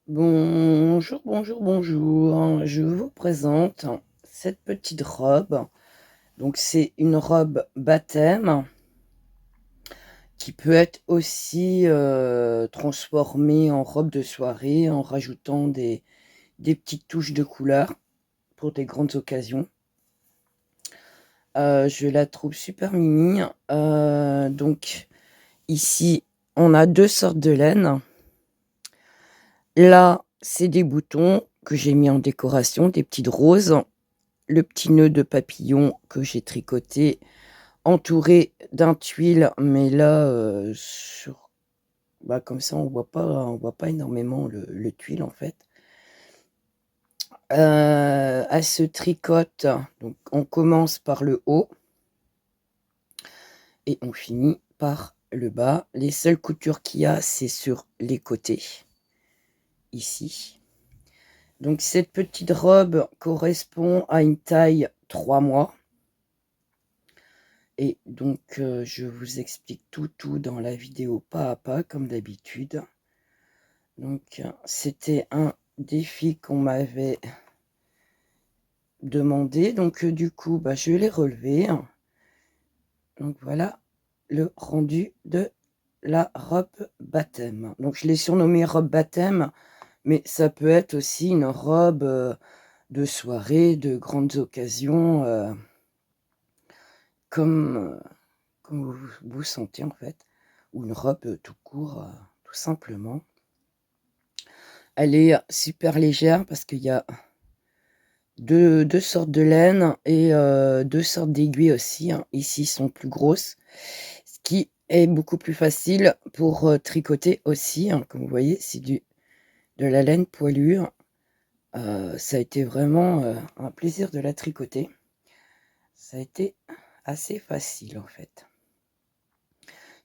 Bonjour, bonjour, bonjour. Je vous présente cette petite robe. Donc, c'est une robe baptême qui peut être aussi transformée en robe de soirée en rajoutant des petites touches de couleur pour des grandes occasions. Je la trouve super mimi. Donc, ici, on a deux sortes de laine. Là, c'est des boutons que j'ai mis en décoration, des petites roses. Le petit nœud de papillon que j'ai tricoté, entouré d'un tuile, mais là, comme ça, on voit pas énormément le tuile, en fait. Elle se tricote, donc on commence par le haut et on finit par le bas. Les seules coutures qu'il y a, c'est sur les côtés, ici. Donc cette petite robe correspond à une taille 3 mois. Et donc, je vous explique tout dans la vidéo pas à pas, comme d'habitude. Donc, c'était un défi qu'on m'avait demandé. Donc, du coup, je l'ai relevé. Donc, voilà le rendu de la robe baptême. Donc, je l'ai surnommée robe baptême, mais ça peut être aussi une robe de soirée, de grandes occasions, comme, comme vous sentez en fait, ou une robe tout court, tout simplement. Elle est super légère parce qu'il y a deux sortes de laine et deux sortes d'aiguilles aussi, hein. Ici sont plus grosses, ce qui est beaucoup plus facile pour tricoter aussi, hein. Comme vous voyez, c'est de la laine poilure. Ça a été vraiment un plaisir de la tricoter. Ça a été assez facile en fait.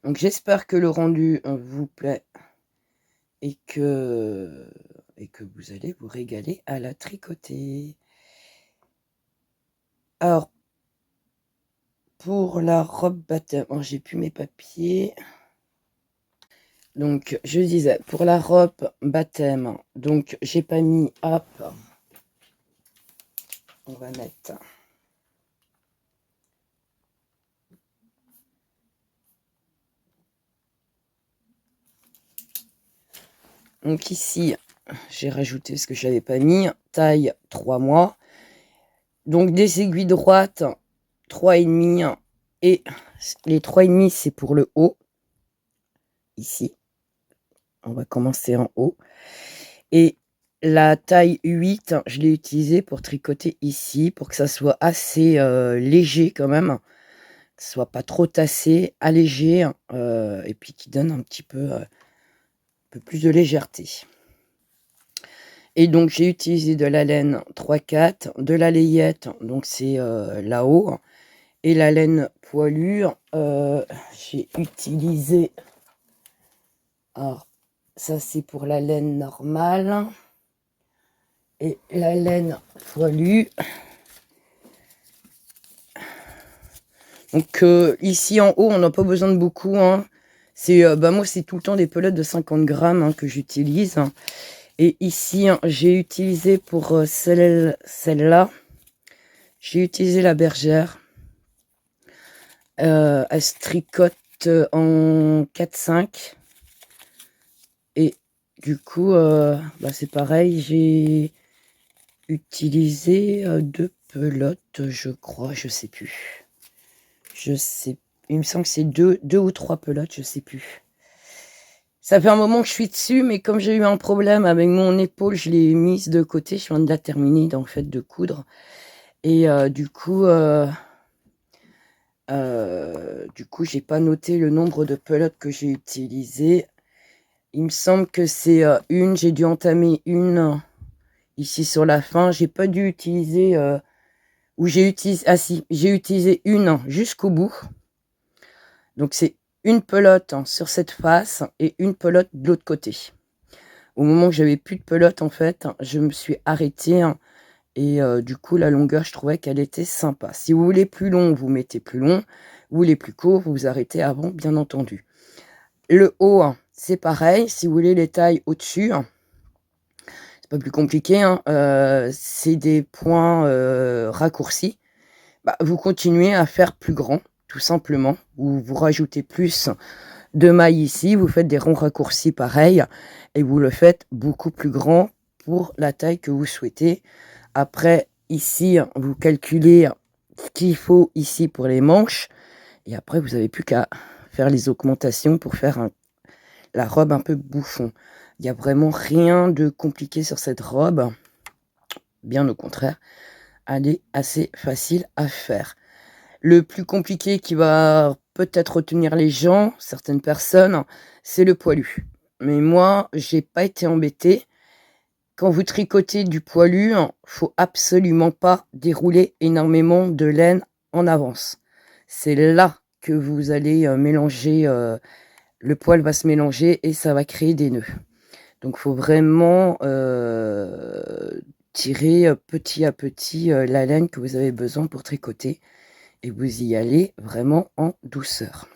Donc j'espère que le rendu vous plaît et que vous allez vous régaler à la tricoter. Alors, pour la robe baptême, j'ai plus mes papiers. Donc, je disais, pour la robe baptême, donc j'ai pas mis, hop, on va mettre. Donc ici, j'ai rajouté ce que j'avais pas mis, taille 3 mois. Donc des aiguilles droites, 3,5, et les 3,5 c'est pour le haut. Ici, on va commencer en haut. Et la taille 8, je l'ai utilisée pour tricoter ici, pour que ça soit assez léger quand même, que ce soit pas trop tassé, allégé, et puis qui donne un peu plus de légèreté. Et donc j'ai utilisé de la laine 3/4, de la layette, donc c'est là-haut, et la laine poilure, j'ai utilisé, alors ça c'est pour la laine normale, et la laine poilue. Donc ici en haut, on n'a pas besoin de beaucoup, hein. C'est moi, c'est tout le temps des pelotes de 50 grammes, hein, que j'utilise. Et ici, hein, j'ai utilisé pour celle-là, j'ai utilisé la bergère. Elle se tricote en 4-5. Et du coup, c'est pareil, j'ai utilisé 2 pelotes, je crois, je sais plus. Il me semble que c'est deux ou 3 pelotes, je sais plus. Ça fait un moment que je suis dessus, mais comme j'ai eu un problème avec mon épaule, je l'ai mise de côté. Je viens de la terminer, en fait, de coudre. Et du coup, j'ai pas noté le nombre de pelotes que j'ai utilisées. Il me semble que c'est une. J'ai dû entamer une ici sur la fin. J'ai pas dû utiliser... ou j'ai utilisé... Ah si, j'ai utilisé une jusqu'au bout. Donc c'est une pelote sur cette face et une pelote de l'autre côté. Au moment où j'avais plus de pelote, en fait, je me suis arrêtée, et du coup, la longueur, je trouvais qu'elle était sympa. Si vous voulez plus long, vous mettez plus long. Vous voulez plus court, vous vous arrêtez avant, bien entendu. Le haut, c'est pareil. Si vous voulez les tailles au-dessus, c'est pas plus compliqué, hein, c'est des points, raccourcis. Bah, vous continuez à faire plus grand, tout simplement. Vous rajoutez plus de mailles ici, vous faites des ronds raccourcis pareils et vous le faites beaucoup plus grand pour la taille que vous souhaitez. Après, ici, vous calculez ce qu'il faut ici pour les manches et après, vous n'avez plus qu'à faire les augmentations pour faire la robe un peu bouffon. Il n'y a vraiment rien de compliqué sur cette robe, bien au contraire, elle est assez facile à faire. Le plus compliqué qui va peut-être retenir les gens, certaines personnes, c'est le poilu. Mais moi, j'ai pas été embêtée. Quand vous tricotez du poilu, faut absolument pas dérouler énormément de laine en avance. C'est là que vous allez mélanger, le poil va se mélanger et ça va créer des nœuds. Donc, faut vraiment tirer petit à petit la laine que vous avez besoin pour tricoter. Et vous y allez vraiment en douceur.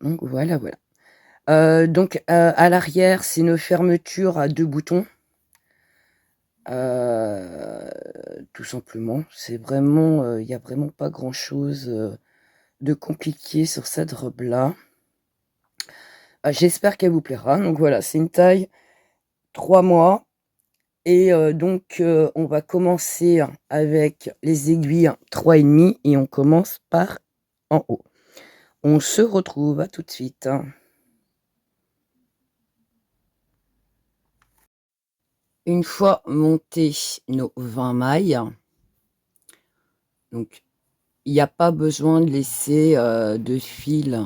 Donc voilà, voilà. Donc à l'arrière, c'est une fermeture à 2 boutons. Tout simplement. C'est vraiment, il n'y a vraiment pas grand-chose de compliqué sur cette robe-là. J'espère qu'elle vous plaira. Donc voilà, c'est une taille 3 mois. Et donc on va commencer avec les aiguilles 3,5 et on commence par en haut. On se retrouve, à tout de suite. Une fois monté nos 20 mailles, donc il n'y a pas besoin de laisser de fil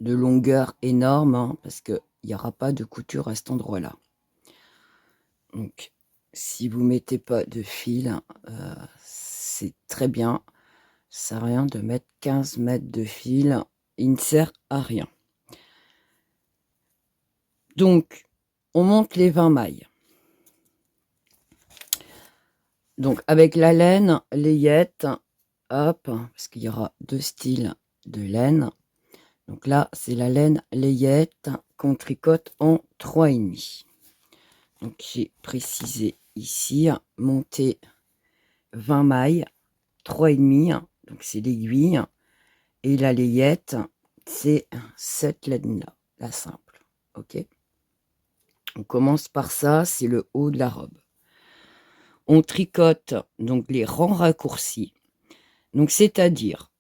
de longueur énorme, hein, parce qu'il n'y aura pas de couture à cet endroit-là. Donc si vous ne mettez pas de fil, c'est très bien. Ça sert à rien de mettre 15 mètres de fil, il ne sert à rien. Donc on monte les 20 mailles. Donc avec la laine layette, hop, parce qu'il y aura 2 styles de laine. Donc là, c'est la laine layette qu'on tricote en 3,5. Donc j'ai précisé ici, monter 20 mailles, 3,5. Donc c'est l'aiguille. Et la layette, c'est cette laine-là, la simple. Ok. On commence par ça, c'est le haut de la robe. On tricote donc les rangs raccourcis. Donc c'est-à-dire,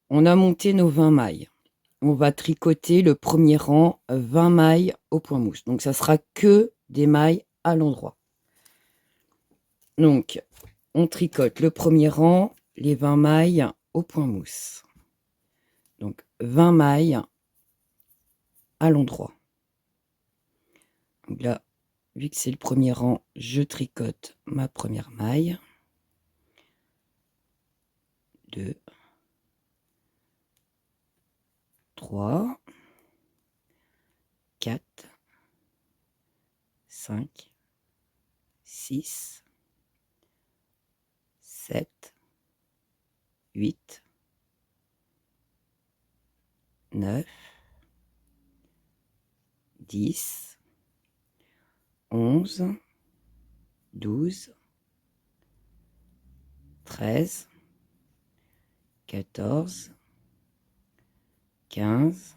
on a monté nos 20 mailles. On va tricoter le premier rang 20 mailles au point mousse. Donc ça sera que des mailles à l'endroit. Donc on tricote le premier rang, les 20 mailles au point mousse. Donc 20 mailles à l'endroit. Donc là, vu que c'est le premier rang, je tricote ma première maille. 2, 3, 4, 5, 6, 7, 8, 9, 10, 11, 12, 13, 14, 15,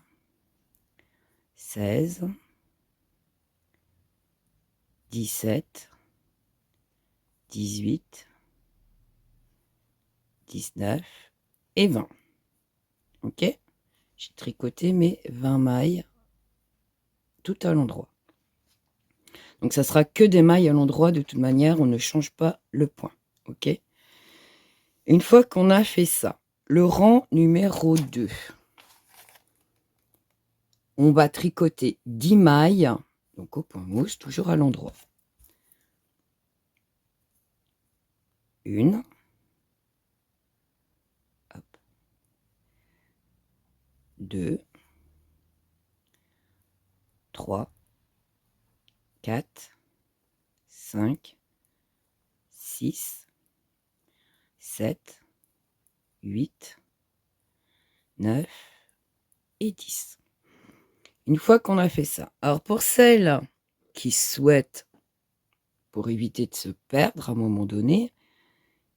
16, 17, 18, 19 et 20. Ok? J'ai tricoté mes 20 mailles tout à l'endroit. Donc ça sera que des mailles à l'endroit, de toute manière, on ne change pas le point. Ok? Une fois qu'on a fait ça, le rang numéro 2, on va tricoter 10 mailles, donc au point mousse, toujours à l'endroit. 1, 2, 3, 4, 5, 6, 7, 8, 9 et 10. Une fois qu'on a fait ça, alors pour celles qui souhaitent pour éviter de se perdre à un moment donné,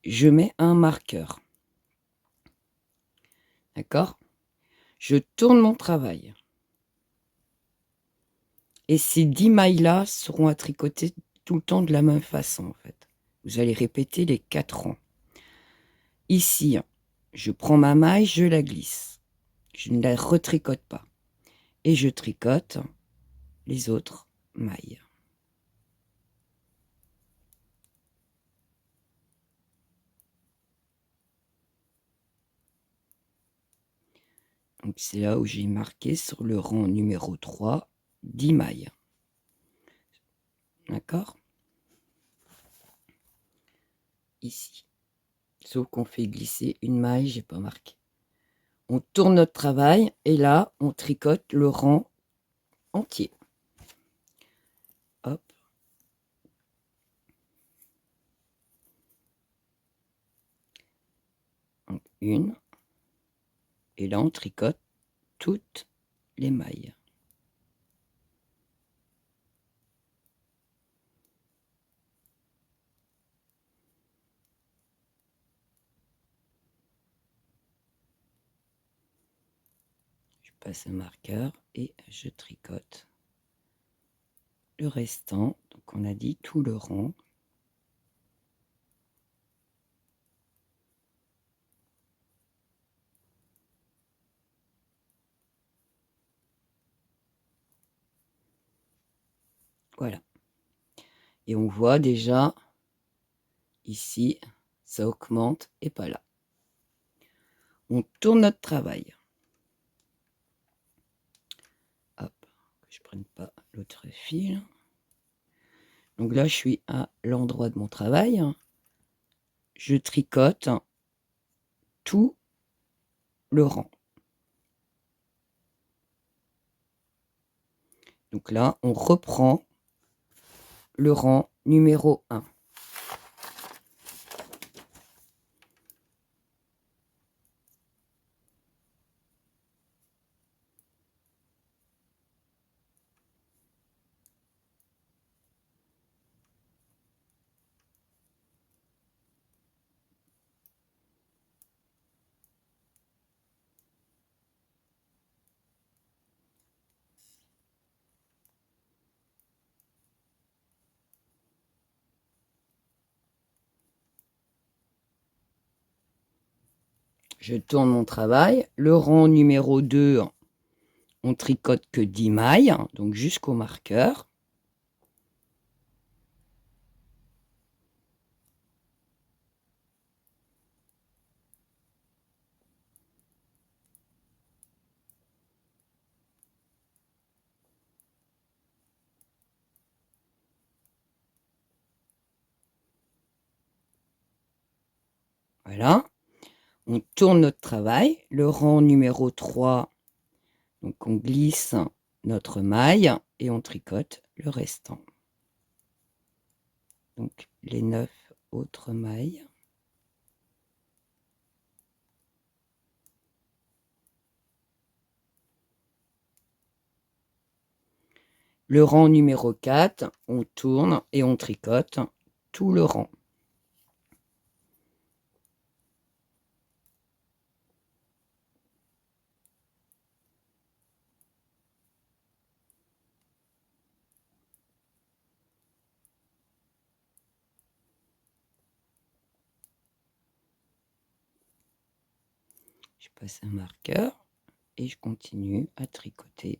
je mets un marqueur. D'accord? Je tourne mon travail. Et ces 10 mailles-là seront à tricoter tout le temps de la même façon, en fait. Vous allez répéter les 4 rangs. Ici, je prends ma maille, je la glisse. Je ne la retricote pas. Et je tricote les autres mailles. Donc c'est là où j'ai marqué sur le rang numéro 3, 10 mailles. D'accord? Ici. Sauf qu'on fait glisser une maille, j'ai pas marqué. On tourne notre travail et là, on tricote le rang entier. Hop. Donc, une. Et là, on tricote toutes les mailles. Je passe un marqueur et je tricote le restant. Donc, on a dit tout le rang. Voilà. Et on voit déjà, ici, ça augmente et pas là. On tourne notre travail. Hop, que je ne prenne pas l'autre fil. Donc là, je suis à l'endroit de mon travail. Je tricote tout le rang. Donc là, on reprend le rang numéro 1. Je tourne mon travail. Le rang numéro 2, on tricote que 10 mailles, donc jusqu'au marqueur. Voilà. On tourne notre travail. Le rang numéro 3, donc on glisse notre maille et on tricote le restant. Donc les 9 autres mailles. Le rang numéro 4, on tourne et on tricote tout le rang. Je passe un marqueur et je continue à tricoter.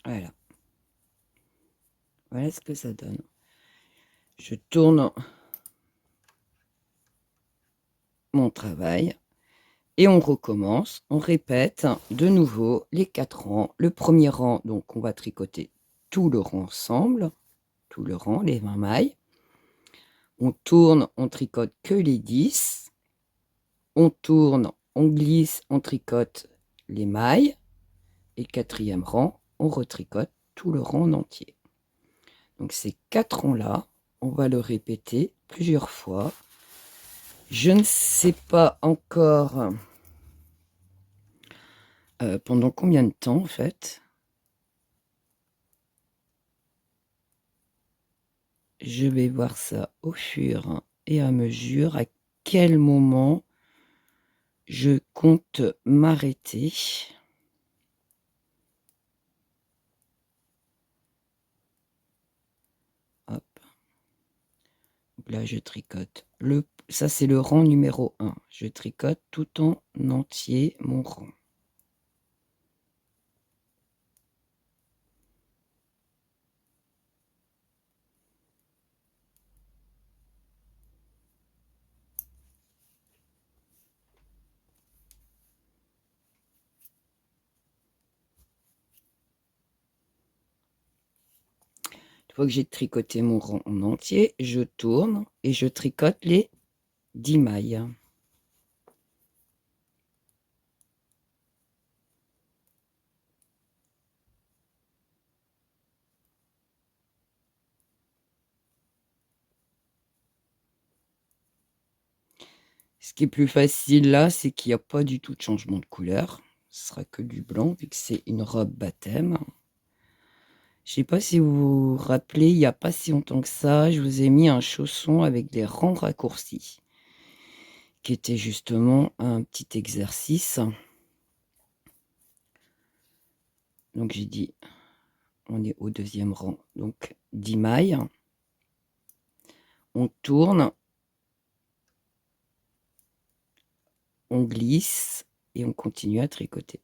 Voilà. Voilà ce que ça donne. Je tourne mon travail et on recommence. On répète de nouveau les 4 rangs. Le premier rang, donc on va tricoter tout le rang ensemble. Tout le rang, les 20 mailles. On tourne, on tricote que les 10. On tourne, on glisse, on tricote les mailles. Et 4e rang, on retricote tout le rang en entier. Donc ces 4 rangs-là, on va le répéter plusieurs fois. Je ne sais pas encore pendant combien de temps en fait. Je vais voir ça au fur et à mesure à quel moment je compte m'arrêter. Hop. Là, je tricote. Ça, c'est le rang numéro 1. Je tricote tout en entier mon rang. Une fois que j'ai tricoté mon rang en entier, je tourne et je tricote les 10 mailles. Ce qui est plus facile là, c'est qu'il n'y a pas du tout de changement de couleur. Ce sera que du blanc vu que c'est une robe baptême. Je ne sais pas si vous vous rappelez, il n'y a pas si longtemps que ça, je vous ai mis un chausson avec des rangs raccourcis, qui était justement un petit exercice. Donc j'ai dit, on est au deuxième rang, donc 10 mailles. On tourne, on glisse et on continue à tricoter.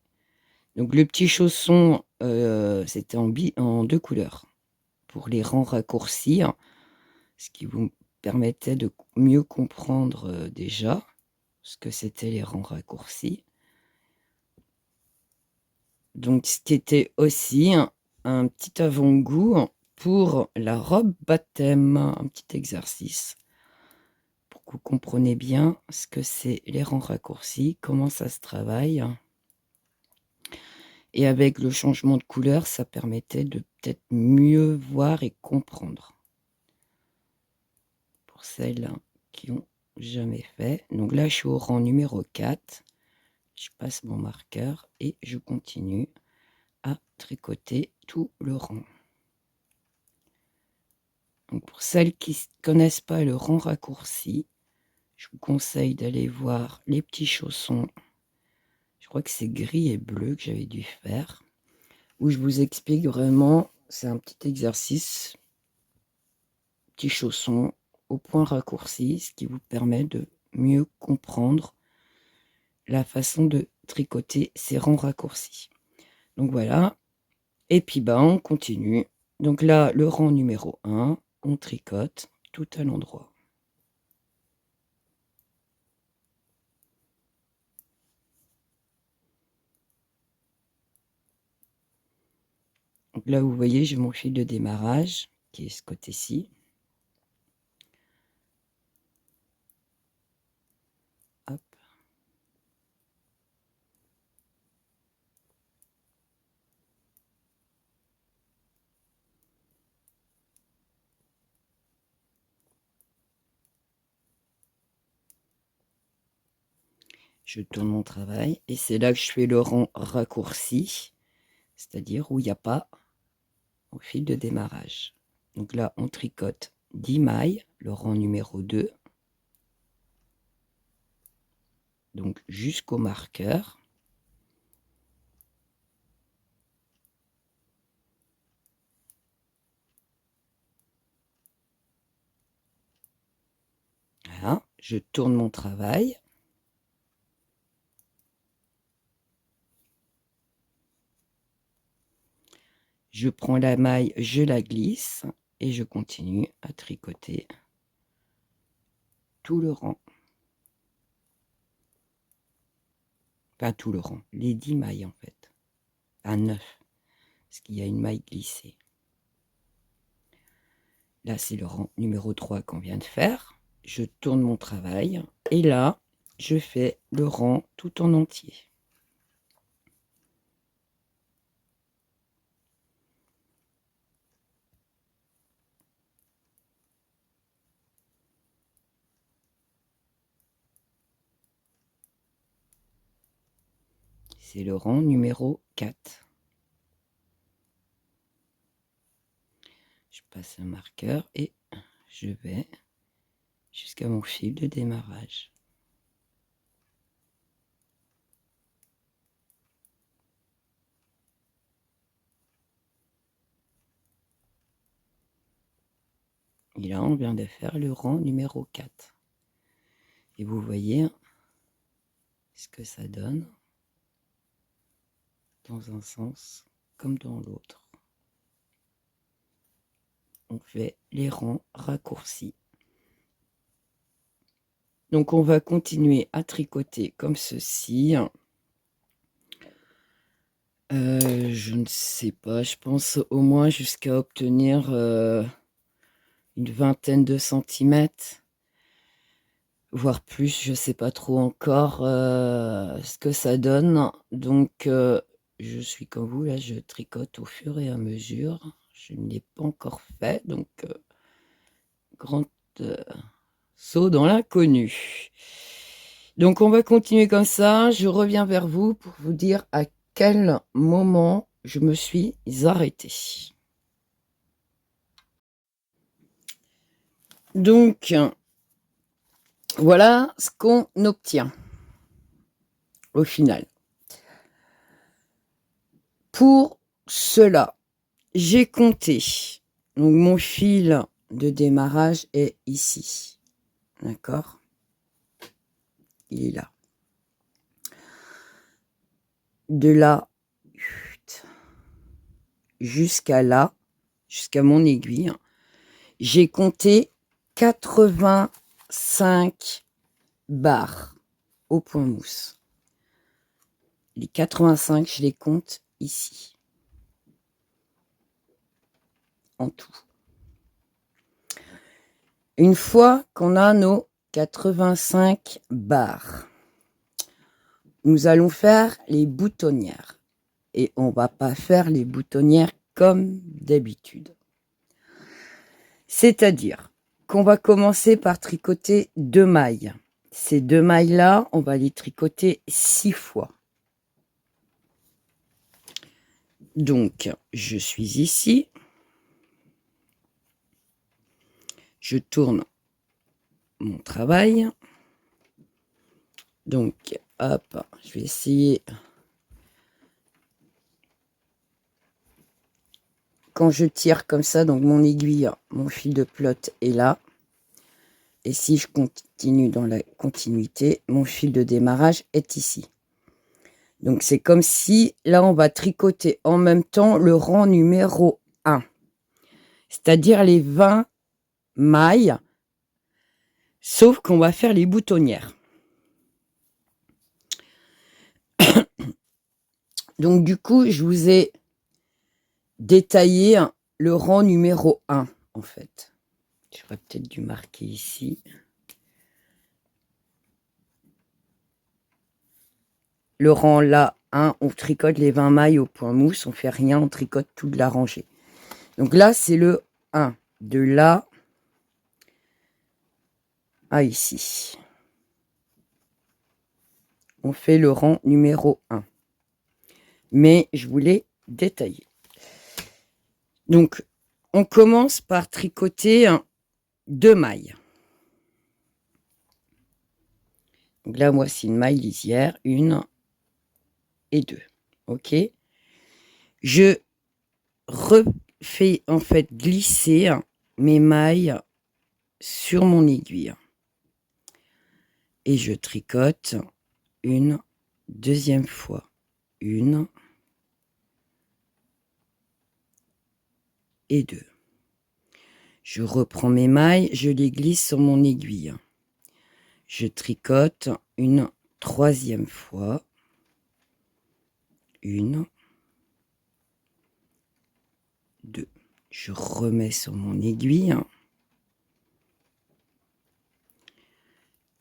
Donc le petit chausson, c'était en 2 couleurs pour les rangs raccourcis, ce qui vous permettait de mieux comprendre déjà ce que c'était les rangs raccourcis. Donc ce qui était aussi un petit avant-goût pour la robe baptême, un petit exercice pour que vous compreniez bien ce que c'est les rangs raccourcis, comment ça se travaille. Et avec le changement de couleur, ça permettait de peut-être mieux voir et comprendre. Pour celles qui n'ont jamais fait. Donc là, je suis au rang numéro 4. Je passe mon marqueur et je continue à tricoter tout le rang. Donc pour celles qui ne connaissent pas le rang raccourci, je vous conseille d'aller voir les petits chaussons. Je crois que c'est gris et bleu que j'avais dû faire. Où je vous explique vraiment, c'est un petit exercice, petit chausson au point raccourci, ce qui vous permet de mieux comprendre la façon de tricoter ces rangs raccourcis. Donc voilà. Et puis on continue. Donc là, le rang numéro 1, on tricote tout à l'endroit. Donc là, vous voyez, j'ai mon fil de démarrage qui est ce côté-ci. Hop. Je tourne mon travail et c'est là que je fais le rang raccourci, c'est-à-dire où il n'y a pas au fil de démarrage. Donc là, on tricote 10 mailles, le rang numéro 2, donc jusqu'au marqueur. Voilà, je tourne mon travail. Je prends la maille, je la glisse et je continue à tricoter tout le rang. Pas tout le rang, les 10 mailles en fait. À 9, parce qu'il y a une maille glissée. Là, c'est le rang numéro 3 qu'on vient de faire. Je tourne mon travail et là, je fais le rang tout en entier. C'est le rang numéro 4. Je passe un marqueur et je vais jusqu'à mon fil de démarrage. Et là, on vient de faire le rang numéro 4. Et vous voyez ce que ça donne dans un sens comme dans l'autre. On fait les rangs raccourcis. Donc on va continuer à tricoter comme ceci. Je ne sais pas, je pense au moins jusqu'à obtenir une vingtaine de centimètres, voire plus, je ne sais pas trop encore ce que ça donne. Donc je suis comme vous, là je tricote au fur et à mesure. Je ne l'ai pas encore fait, donc grand saut dans l'inconnu. Donc on va continuer comme ça. Je reviens vers vous pour vous dire à quel moment je me suis arrêtée. Donc voilà ce qu'on obtient au final. Pour cela, j'ai compté. Donc mon fil de démarrage est ici. D'accord? Il est là. De là jusqu'à là, jusqu'à mon aiguille, j'ai compté 85 barres au point mousse. Les 85, je les compte ici. En tout. Une fois qu'on a nos 85 barres, nous allons faire les boutonnières. Et on ne va pas faire les boutonnières comme d'habitude. C'est-à-dire qu'on va commencer par tricoter 2 mailles. Ces 2 mailles-là, on va les tricoter 6 fois. Donc, je suis ici. Je tourne mon travail. Donc, hop, je vais essayer. Quand je tire comme ça, donc mon aiguille, mon fil de pelote est là. Et si je continue dans la continuité, mon fil de démarrage est ici. Donc, c'est comme si, là, on va tricoter en même temps le rang numéro 1. C'est-à-dire les 20 mailles, sauf qu'on va faire les boutonnières. Donc, du coup, je vous ai détaillé le rang numéro 1, en fait. J'aurais peut-être dû marquer ici. Le rang là, 1, on tricote les 20 mailles au point mousse, on fait rien, on tricote toute la rangée. Donc là, c'est le 1. De là à ici. On fait le rang numéro 1. Mais je voulais détailler. Donc, on commence par tricoter 2 mailles. Donc là, voici une maille lisière, 1 et 2. OK. Je refais en fait glisser mes mailles sur mon aiguille. Et je tricote une deuxième fois. 1 et 2. Je reprends mes mailles, je les glisse sur mon aiguille. Je tricote une troisième fois. 1, 2. Je remets sur mon aiguille.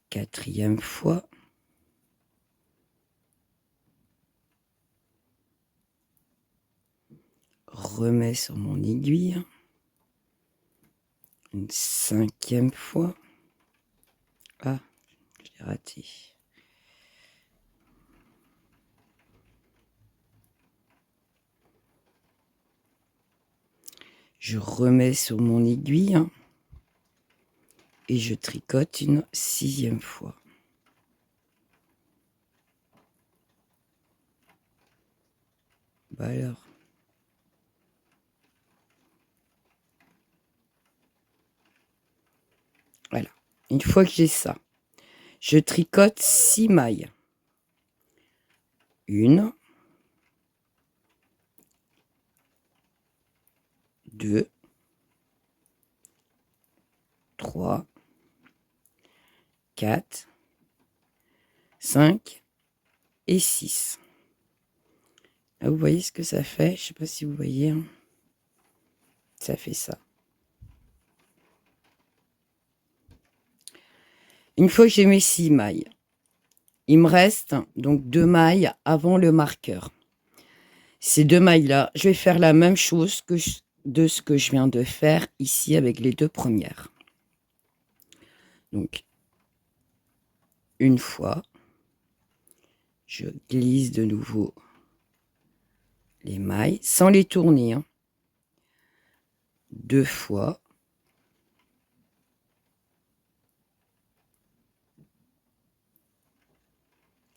Quatrième fois. Remets sur mon aiguille. Une 5e fois. Ah, j'ai raté. Je remets sur mon aiguille et je tricote une 6e fois. Bah alors. Voilà. Une fois que j'ai ça, je tricote 6 mailles. 1, 2, 3, 4, 5 et 6. Là, vous voyez ce que ça fait? Je ne sais pas si vous voyez. Hein. Ça fait ça. Une fois que j'ai mes 6 mailles, il me reste donc 2 mailles avant le marqueur. Ces 2 mailles-là, je vais faire la même chose de ce que je viens de faire ici avec les 2 premières. Donc, une fois, je glisse de nouveau les mailles sans les tourner. Hein. 2 fois.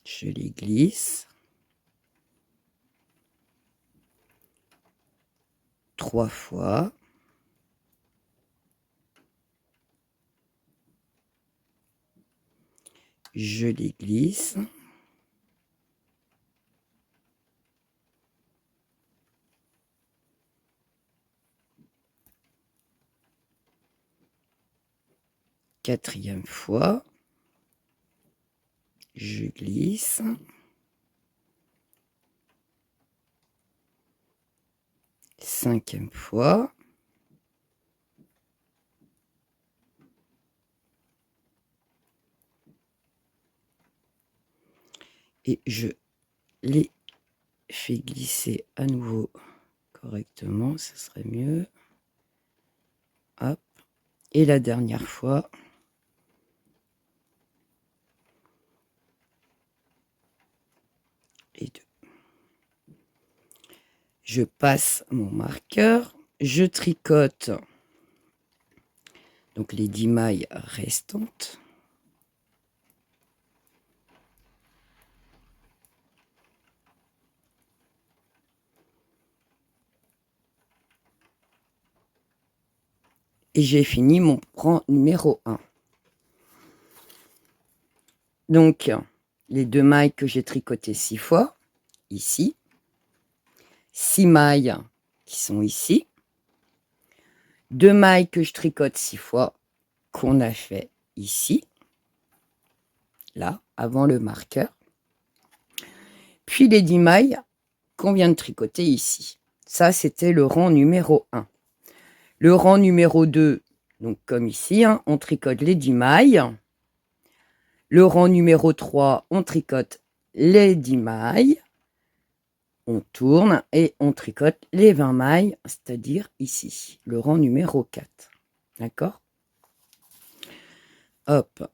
Je les glisse. 3 fois. Je les glisse. Quatrième fois. Je glisse. Cinquième fois. Et je les fais glisser à nouveau correctement, ça serait mieux. Hop. Et la dernière fois. Et 2. Je passe mon marqueur, je tricote donc les 10 mailles restantes. Et j'ai fini mon rang numéro 1. Donc, les 2 mailles que j'ai tricotées 6 fois, ici. 6 mailles qui sont ici. 2 mailles que je tricote 6 fois, qu'on a fait ici. Là, avant le marqueur. Puis les 10 mailles qu'on vient de tricoter ici. Ça, c'était le rang numéro 1. Le rang numéro 2, donc comme ici, hein, on tricote les 10 mailles. Le rang numéro 3, on tricote les 10 mailles. On tourne et on tricote les 20 mailles, c'est-à-dire ici, le rang numéro 4. D'accord? Hop.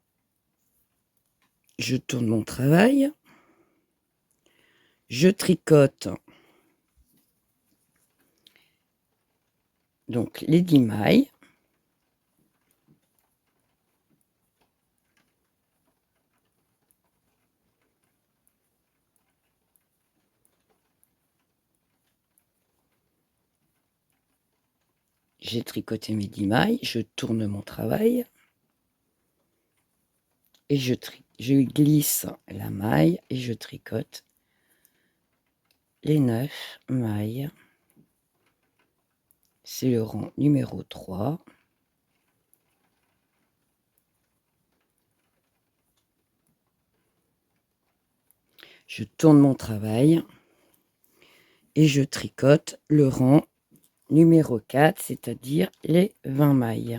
Je tourne mon travail. Je tricote donc les 10 mailles. J'ai tricoté mes 10 mailles, je tourne mon travail et je glisse la maille et je tricote les 9 mailles. C'est le rang numéro 3. Je tourne mon travail et je tricote le rang numéro 4, c'est-à-dire les 20 mailles.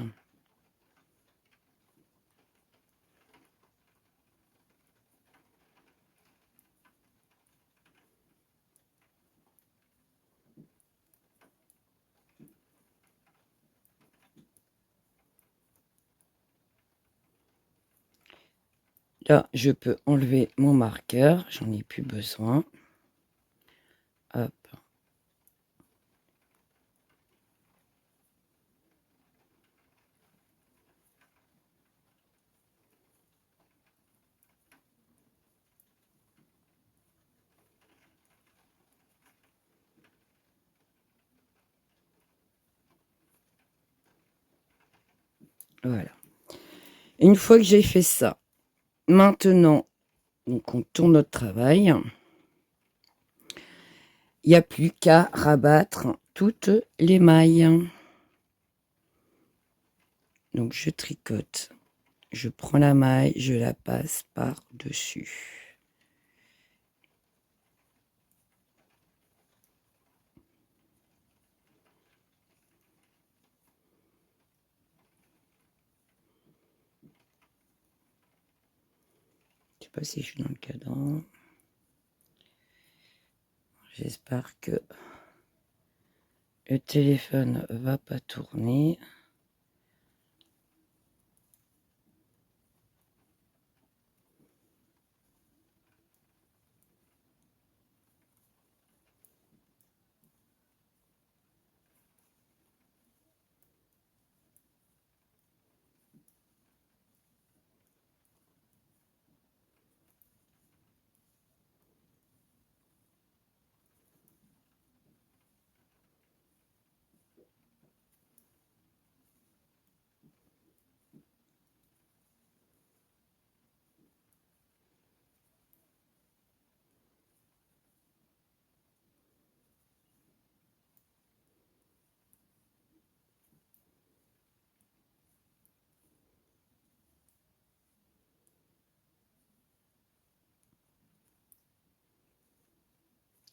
Là, je peux enlever mon marqueur, j'en ai plus besoin. Hop. Voilà. Une fois que j'ai fait ça, maintenant, donc on tourne notre travail. Il n'y a plus qu'à rabattre toutes les mailles. Donc je tricote. Je prends la maille, je la passe par-dessus. Je sais pas si je suis dans le cadran. J'espère que le téléphone va pas tourner.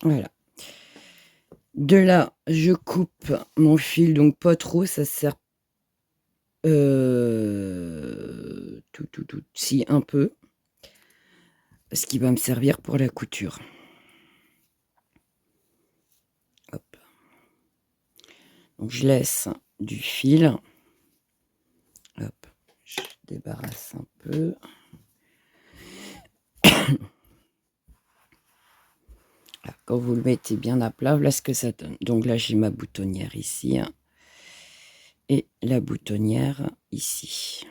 Voilà. De là, je coupe mon fil, donc pas trop, ça sert si un peu, ce qui va me servir pour la couture. Hop. Donc je laisse du fil. Hop, je débarrasse un peu. Là, quand vous le mettez bien à plat, voilà ce que ça donne. Donc là, j'ai ma boutonnière ici et la boutonnière ici.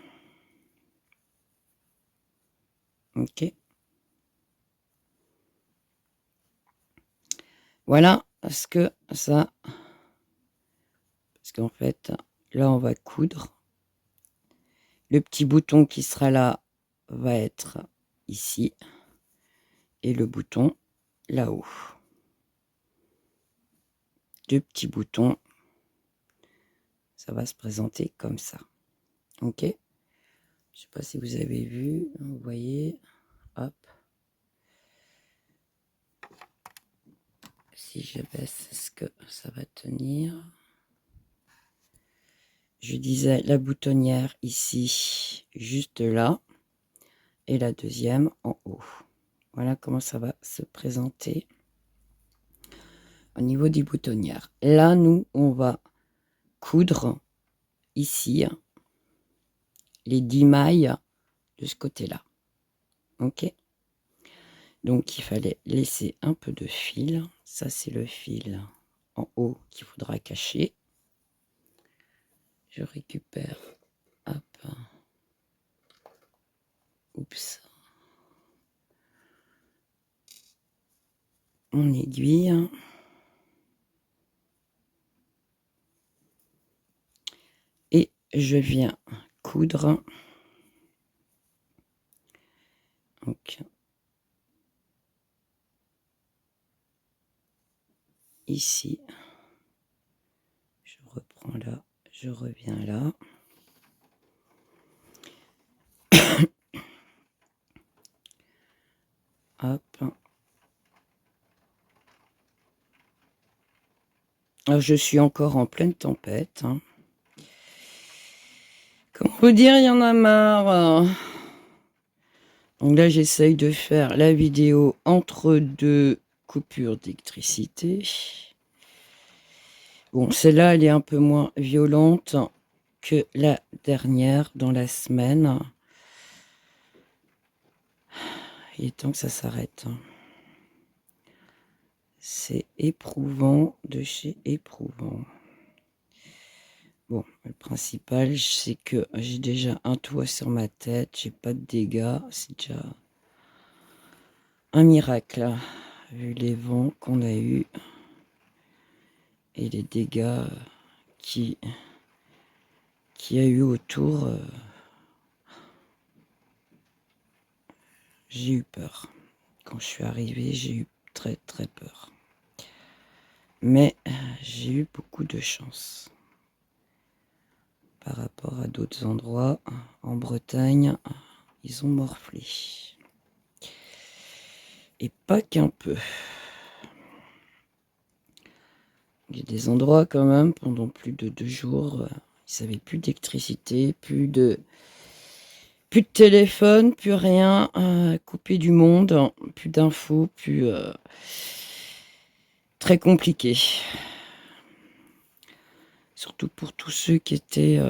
Ok. Voilà ce que ça... Parce qu'en fait, là, on va coudre. Le petit bouton qui sera là va être ici. Et le bouton là-haut. Deux petits boutons. Ça va se présenter comme ça. Ok. Je ne sais pas si vous avez vu. Vous voyez. Hop. Si je baisse, est-ce que ça va tenir? Je disais la boutonnière ici, juste là. Et la deuxième en haut. Voilà comment ça va se présenter au niveau des boutonnières. Là, nous, on va coudre ici les 10 mailles de ce côté-là. Ok. Donc, il fallait laisser un peu de fil. Ça, c'est le fil en haut qu'il faudra cacher. Je récupère. Hop. Oups. Mon aiguille. Et je viens coudre. Donc, ici. Je reprends là. Je reviens là. Hop. Alors, je suis encore en pleine tempête. Hein. Comment vous dire, il y en a marre. Donc là, j'essaye de faire la vidéo entre deux coupures d'électricité. Bon, celle-là, elle est un peu moins violente que la dernière dans la semaine. Il est temps que ça s'arrête. C'est éprouvant de chez éprouvant. Bon, le principal, c'est que j'ai déjà un toit sur ma tête, j'ai pas de dégâts, c'est déjà un miracle, vu les vents qu'on a eus et les dégâts qui qu'il y a eu autour, j'ai eu peur. Quand je suis arrivée, j'ai eu très très peur. Mais j'ai eu beaucoup de chance par rapport à d'autres endroits. En Bretagne, ils ont morflé. Et pas qu'un peu. Il y a des endroits quand même, pendant plus de 2 jours, ils n'avaient plus d'électricité, plus de téléphone, plus rien, coupé du monde, plus d'infos, plus... très compliqué. Surtout pour tous ceux qui étaient...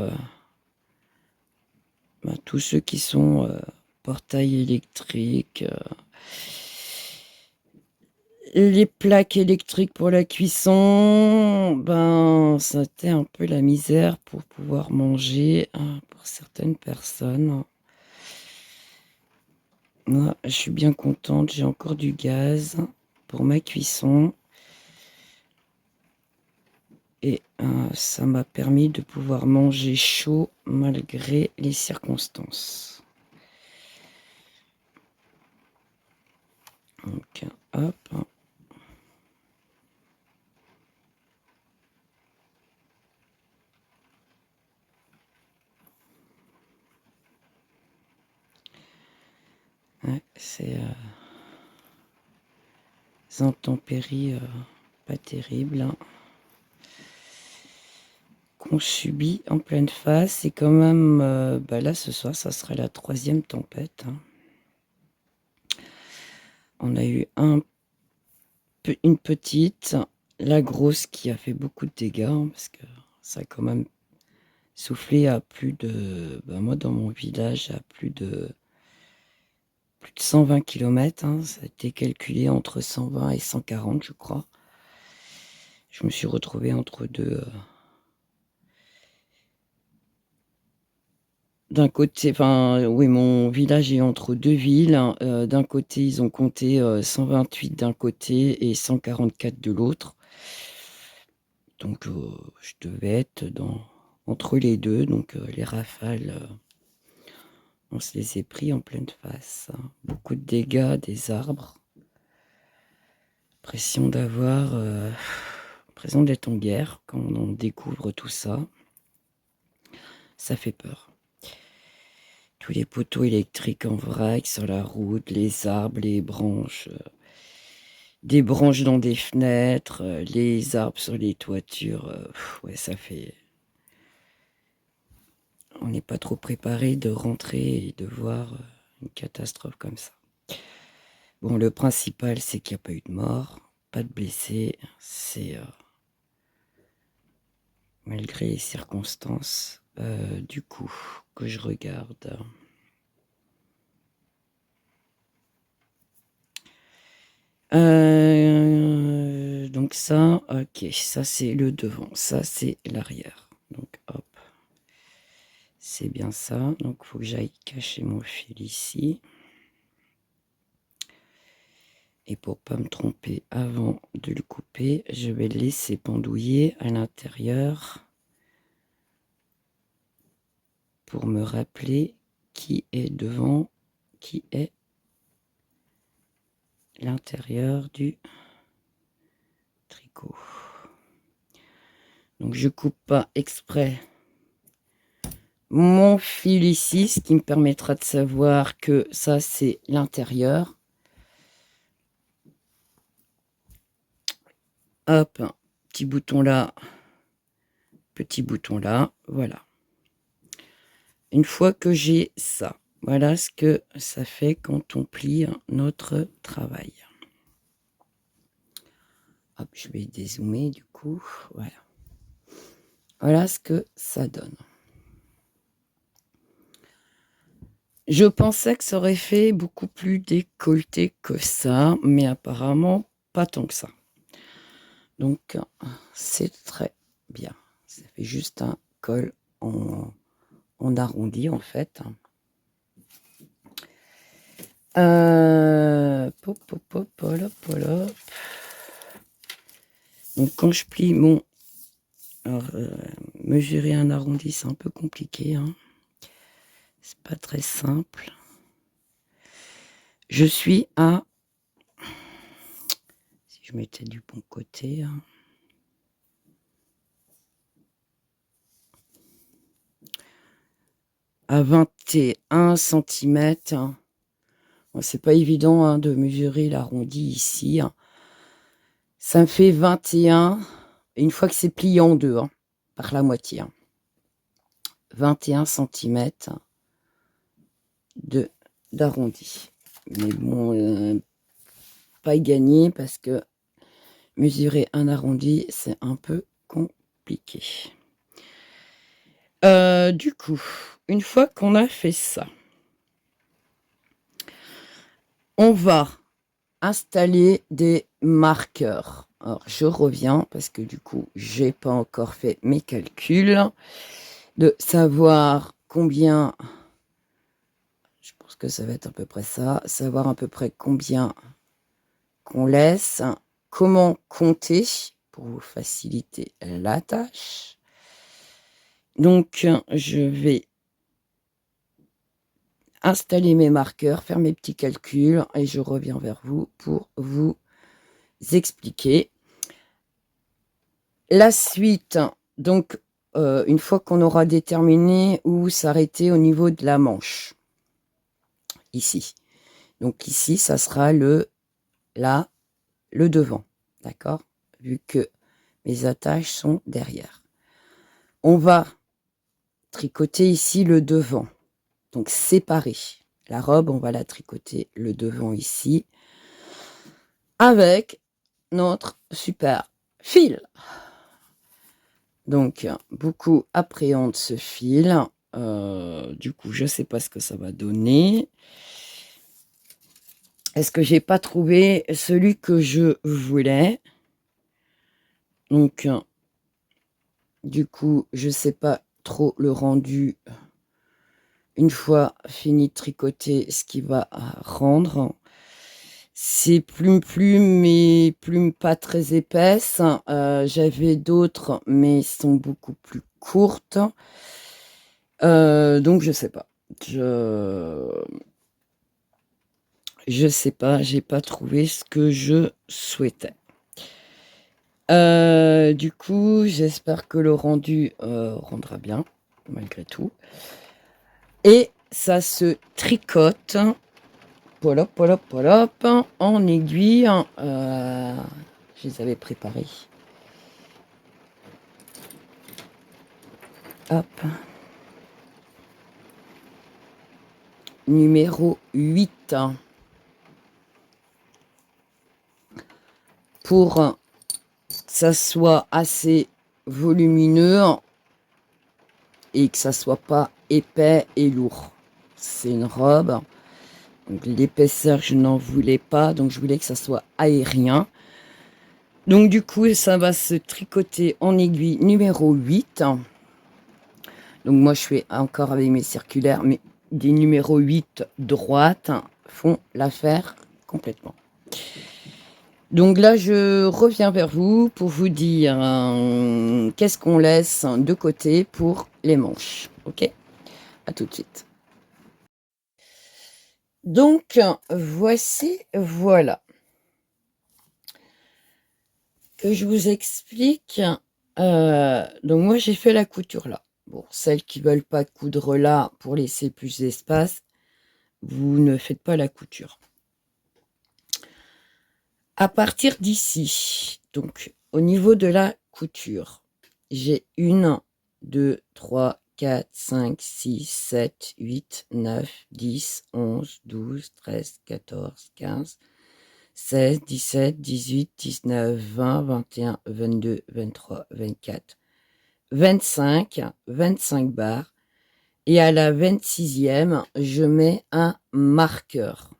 tous ceux qui sont portails électriques, les plaques électriques pour la cuisson, c'était un peu la misère pour pouvoir manger pour certaines personnes. Moi, je suis bien contente, j'ai encore du gaz pour ma cuisson. Et ça m'a permis de pouvoir manger chaud malgré les circonstances. Donc, hop. Ouais, c'est des intempéries pas terribles qu'on subit en pleine face. Et quand même, là, ce soir, ça sera la 3e tempête. On a eu une petite, la grosse qui a fait beaucoup de dégâts, parce que ça a quand même soufflé à plus de... moi, dans mon village, à plus de 120 km. Ça a été calculé entre 120 et 140, je crois. Je me suis retrouvée entre deux... D'un côté, oui, mon village est entre 2 villes. D'un côté, ils ont compté 128 d'un côté et 144 de l'autre. Donc, je devais être entre les deux. Donc, les rafales, on se les est pris en pleine face. Beaucoup de dégâts, des arbres. L'impression d'être en guerre quand on découvre tout ça. Ça fait peur. Tous les poteaux électriques en vrac sur la route, les arbres, les branches, des branches dans des fenêtres, les arbres sur les toitures. Ouais, ça fait... On n'est pas trop préparé de rentrer et de voir une catastrophe comme ça. Bon, le principal, c'est qu'il n'y a pas eu de mort, pas de blessés. C'est... malgré les circonstances, du coup, que je regarde... donc ça, ok, ça c'est le devant, ça c'est l'arrière. Donc hop, c'est bien ça. Donc il faut que j'aille cacher mon fil ici. Et pour pas me tromper avant de le couper, je vais le laisser pendouiller à l'intérieur pour me rappeler qui est devant, qui est l'intérieur du tricot. Donc je coupe pas exprès mon fil ici, ce qui me permettra de savoir que ça c'est l'intérieur. Hop, petit bouton là, voilà. Une fois que j'ai ça, voilà ce que ça fait quand on plie notre travail. Hop, je vais dézoomer du coup, voilà. Voilà ce que ça donne. Je pensais que ça aurait fait beaucoup plus décolleté que ça, mais apparemment pas tant que ça. Donc c'est très bien. Ça fait juste un col en arrondi en fait. Donc quand je plie mon Mesurer un arrondi, c'est un peu compliqué, hein. C'est pas très simple. Je suis à... Si je mettais du bon côté... Hein. À 21 cm. Bon, c'est pas évident hein, de mesurer l'arrondi ici. Hein. Ça me fait 21. Une fois que c'est plié en deux, hein, par la moitié. Hein. 21 cm d'arrondi. Mais bon, pas gagné parce que mesurer un arrondi, c'est un peu compliqué. Du coup, une fois qu'on a fait ça, on va installer des marqueurs. Alors, je reviens parce que du coup, j'ai pas encore fait mes calculs de savoir combien, je pense que ça va être à peu près ça, savoir à peu près combien qu'on laisse, comment compter pour vous faciliter la tâche. Donc, je vais installer mes marqueurs, faire mes petits calculs et je reviens vers vous pour vous expliquer. La suite, donc, une fois qu'on aura déterminé où s'arrêter au niveau de la manche, ici. Donc ici, ça sera le devant, d'accord? Vu que mes attaches sont derrière. On va tricoter ici le devant, donc séparer. La robe, on va la tricoter le devant ici, avec notre super fil. Donc, beaucoup appréhendent ce fil. Du coup, je ne sais pas ce que ça va donner. Est-ce que j'ai pas trouvé celui que je voulais? Donc, du coup, je ne sais pas trop le rendu. Une fois fini de tricoter, ce qui va rendre. C'est plume, mais plume pas très épaisse. J'avais d'autres, mais sont beaucoup plus courtes. Donc je sais pas. Je sais pas, j'ai pas trouvé ce que je souhaitais. Du coup, j'espère que le rendu rendra bien, malgré tout. Et ça se tricote, polop, en aiguille. Je les avais préparés. Hop. Numéro 8. Pour que ça soit assez volumineux et que ça soit pas épais et lourd. C'est une robe. Donc l'épaisseur, je n'en voulais pas. Donc je voulais que ça soit aérien. Donc du coup, ça va se tricoter en aiguille numéro 8. Donc moi, je fais encore avec mes circulaires, mais des numéros 8 droites font l'affaire complètement. Donc là, je reviens vers vous pour vous dire qu'est-ce qu'on laisse de côté pour les manches. Ok? À tout de suite. Donc, voilà. Que je vous explique. Donc moi, j'ai fait la couture là. Bon, celles qui veulent pas coudre là pour laisser plus d'espace, vous ne faites pas la couture. À partir d'ici, donc au niveau de la couture, j'ai 1, 2, 3, 4, 5, 6, 7, 8, 9, 10, 11, 12, 13, 14, 15, 16, 17, 18, 19, 20, 21, 22, 23, 24, 25 barres. Et à la 26e, je mets un marqueur.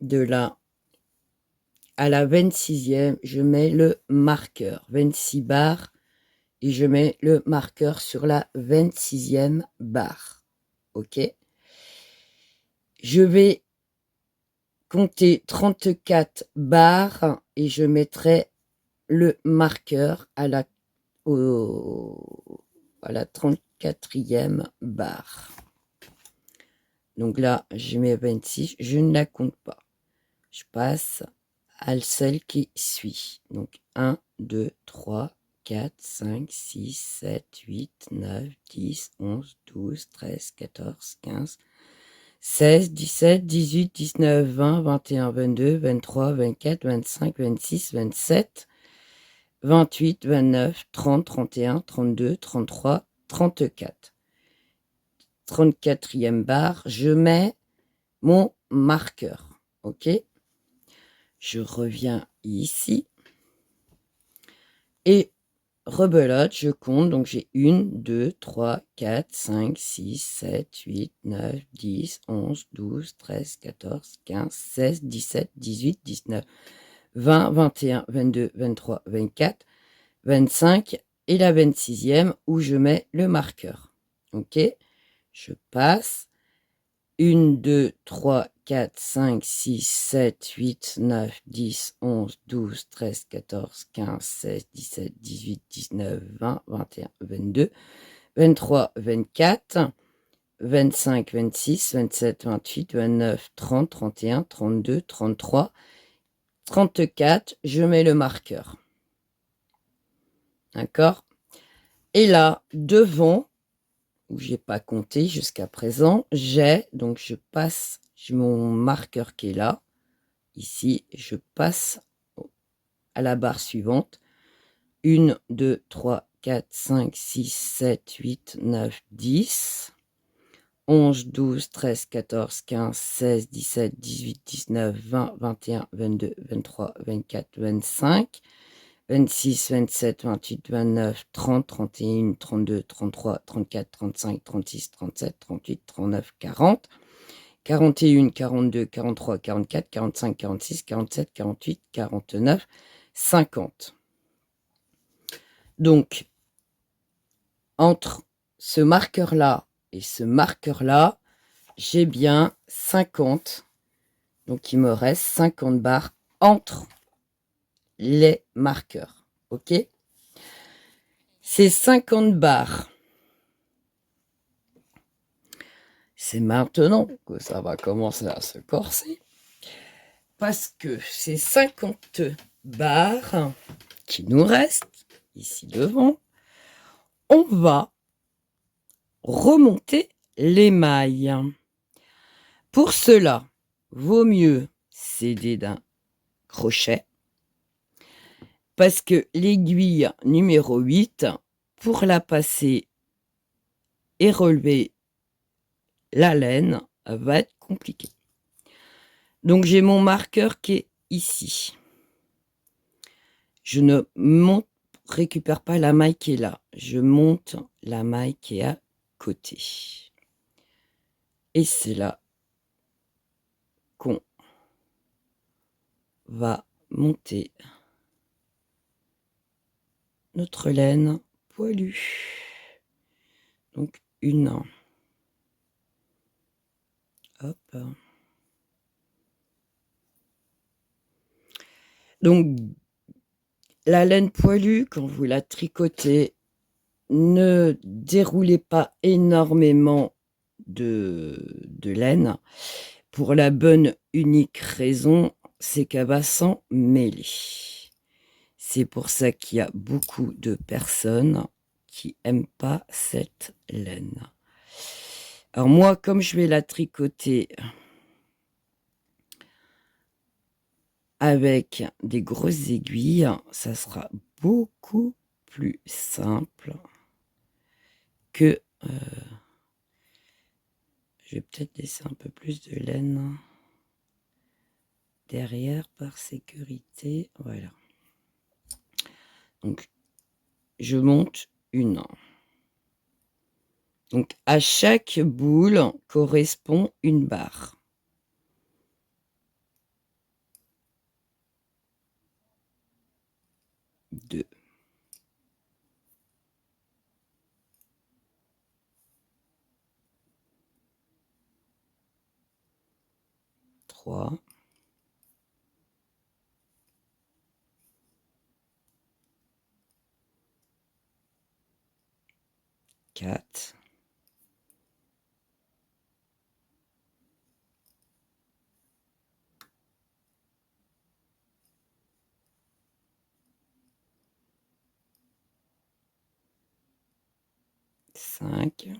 De là à la 26e, je mets le marqueur. 26 barres. Et je mets le marqueur sur la 26e barre. Ok. Je vais compter 34 barres et je mettrai le marqueur à la 34e barre. Donc là, j'ai mes 26, je ne la compte pas. Je passe à celle qui suit. Donc 1, 2, 3, 4, 5, 6, 7, 8, 9, 10, 11, 12, 13, 14, 15, 16, 17, 18, 19, 20, 21, 22, 23, 24, 25, 26, 27, 28, 29, 30, 31, 32, 33, 34. 34e barre, je mets mon marqueur. OK? Je reviens ici. Et rebelote, je compte. Donc j'ai 1, 2, 3, 4, 5, 6, 7, 8, 9, 10, 11, 12, 13, 14, 15, 16, 17, 18, 19, 20, 21, 22, 23, 24, 25 et la 26e où je mets le marqueur. OK? Je passe 1, 2, 3, 4, 5, 6, 7, 8, 9, 10, 11, 12, 13, 14, 15, 16, 17, 18, 19, 20, 21, 22, 23, 24, 25, 26, 27, 28, 29, 30, 31, 32, 33, 34, je mets le marqueur. D'accord? Et là, devant, où j'ai pas compté jusqu'à présent, donc je passe, j'ai mon marqueur qui est là, ici, je passe à la barre suivante, 1, 2, 3, 4, 5, 6, 7, 8, 9, 10, 11, 12, 13, 14, 15, 16, 17, 18, 19, 20, 21, 22, 23, 24, 25, 26, 27, 28, 29, 30, 31, 32, 33, 34, 35, 36, 37, 38, 39, 40, 41, 42, 43, 44, 45, 46, 47, 48, 49, 50. Donc, entre ce marqueur-là et ce marqueur-là, j'ai bien 50. Donc, il me reste 50 barres entre les marqueurs. OK? Ces 50 barres, c'est maintenant que ça va commencer à se corser. Parce que ces 50 barres qui nous restent ici devant, on va remonter les mailles. Pour cela, vaut mieux s'aider d'un crochet parce que l'aiguille numéro 8, pour la passer et relever la laine, va être compliqué. Donc j'ai mon marqueur qui est ici. Je ne récupère pas la maille qui est là. Je monte la maille qui est à côté. Et c'est là qu'on va monter notre laine poilue. Donc une. Hop. Donc la laine poilue, quand vous la tricotez, ne déroulez pas énormément de laine pour la bonne unique raison, c'est qu'elle va s'en mêler. C'est pour ça qu'il y a beaucoup de personnes qui n'aiment pas cette laine. Alors moi, comme je vais la tricoter avec des grosses aiguilles, ça sera beaucoup plus simple que... je vais peut-être laisser un peu plus de laine derrière par sécurité. Voilà. Donc, je monte une. Donc, à chaque boule correspond une barre. 2. 3. 4, 5,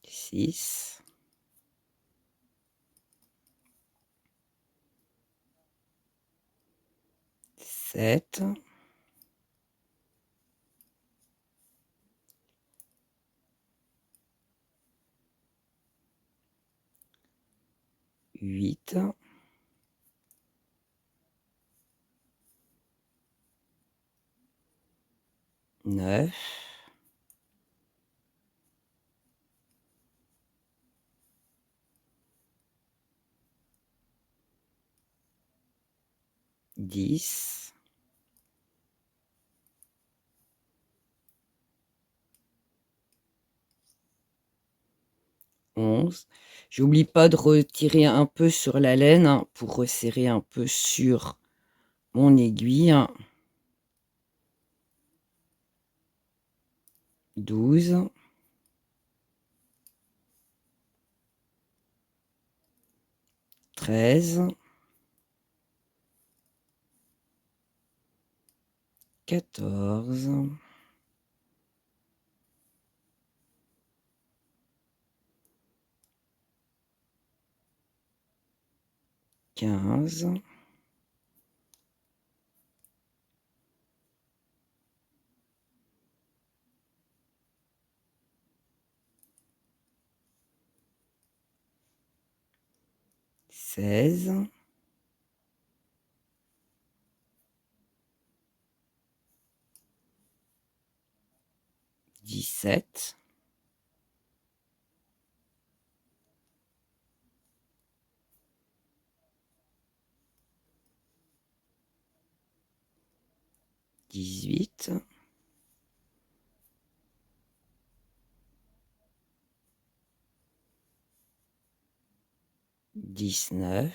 6, 7, 8, 9, 10, 11. J'oublie pas de retirer un peu sur la laine hein, pour resserrer un peu sur mon aiguille. 12, 13, 14, 15, 16, 17, 18, 19,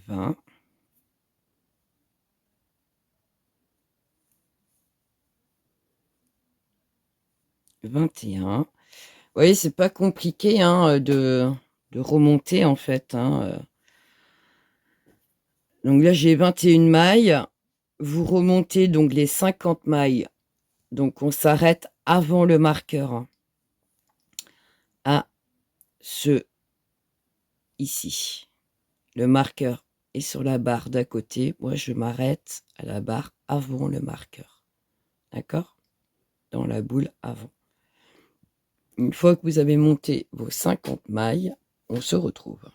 20, 21. Vous voyez, c'est pas compliqué hein, de remonter en fait. Hein. Donc là, j'ai 21 mailles. Vous remontez donc les 50 mailles. Donc on s'arrête avant le marqueur hein, à ce ici. Le marqueur est sur la barre d'à côté. Moi, je m'arrête à la barre avant le marqueur. D'accord? Dans la boule avant. Une fois que vous avez monté vos 50 mailles, on se retrouve.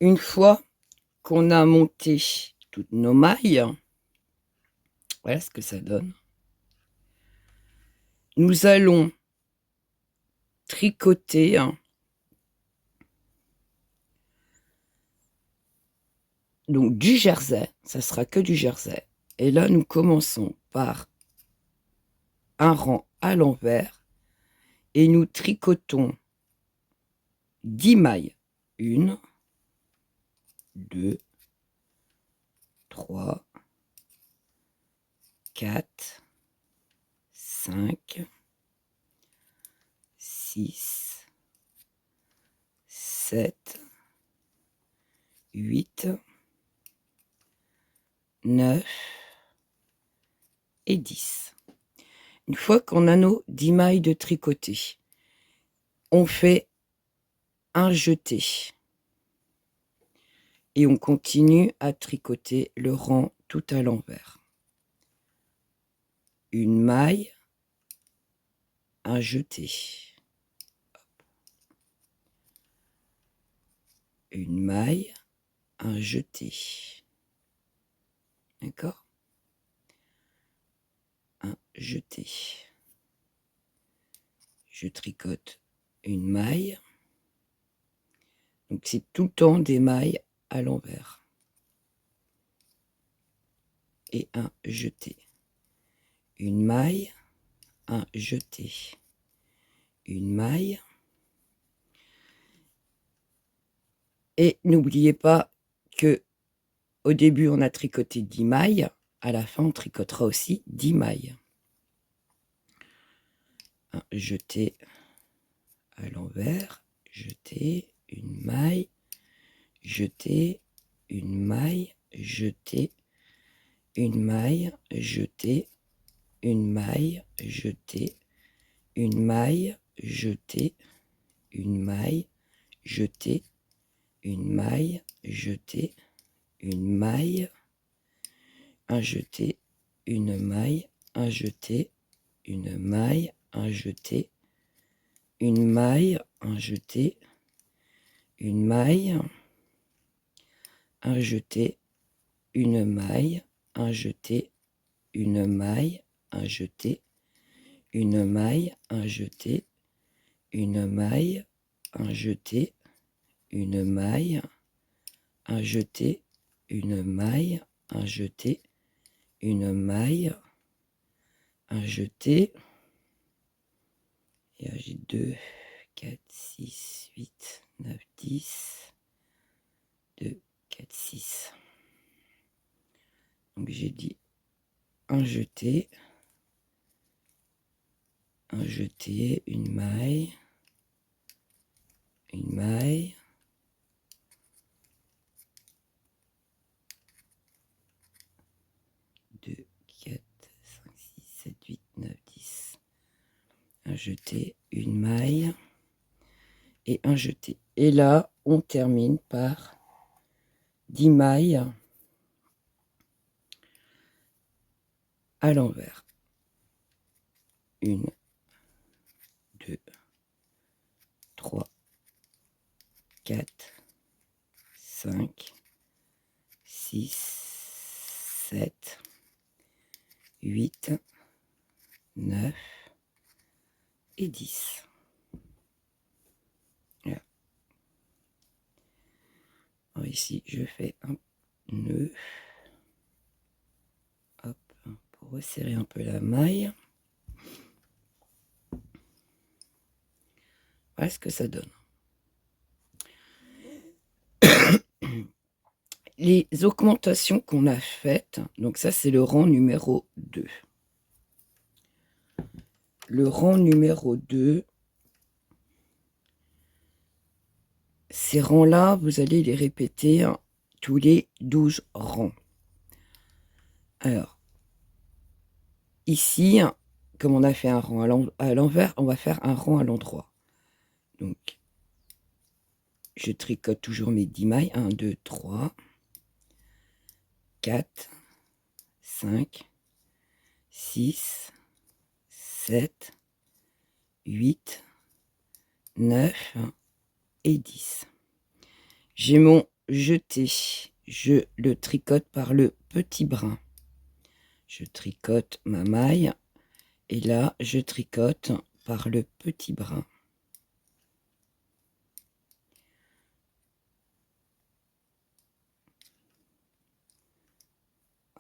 Une fois qu'on a monté toutes nos mailles, voilà ce que ça donne. Nous allons tricoter donc du jersey, ça sera que du jersey. Et là, nous commençons par un rang à l'envers et nous tricotons 10 mailles. 1, 2, 3, 4, 5, 6, 7, 8, 9 et 10. Une fois qu'on a nos 10 mailles de tricoté, on fait un jeté. Et on continue à tricoter le rang tout à l'envers. Une maille, un jeté. Une maille, un jeté. D'accord? Un jeté. Je tricote une maille, Donc c'est tout le temps des mailles à l'envers. Et un jeté. Une maille, un jeté. Une maille. Et n'oubliez pas que au début, on a tricoté 10 mailles. À la fin, on tricotera aussi 10 mailles. Un jeté à l'envers, jeter, une maille, jeter, une maille, jeter, une maille, jeter, une maille, jeter, une maille, jeter, une maille, jeter, une maille, jeter, une maille, un jeté, une maille, un jeté, une maille, un jeté, une maille, un jeté, une maille, un jeté, une maille, un jeté, une maille, un jeté, une maille, un jeté, une maille, un jeté, une maille, un jeté, une maille, un jeté, une maille, un jeté. Et là, j'ai 2, 4, 6, 8, 9, 10, 2, 4, 6. Donc j'ai dit un jeté, une maille, 2, 4, 5, 6, 7, 8, 9, 10. Un jeté, une maille et un jeté. Et là, on termine par 10 mailles à l'envers. 1, 2, 3, 4, 5, 6, 7, 8, 9 et 10. Voilà. Alors ici, je fais un nœud. Hop, pour resserrer un peu la maille. Voilà ce que ça donne. Les augmentations qu'on a faites, donc ça c'est le rang numéro 2. Le rang numéro 2, ces rangs-là, vous allez les répéter tous les 12 rangs. Alors, ici, comme on a fait un rang à l'envers, on va faire un rang à l'endroit. Donc, je tricote toujours mes 10 mailles. 1, 2, 3, 4, 5, 6, 7, 8, 9 et 10. J'ai mon jeté. Je le tricote par le petit brin. Je tricote ma maille et là, je tricote par le petit brin.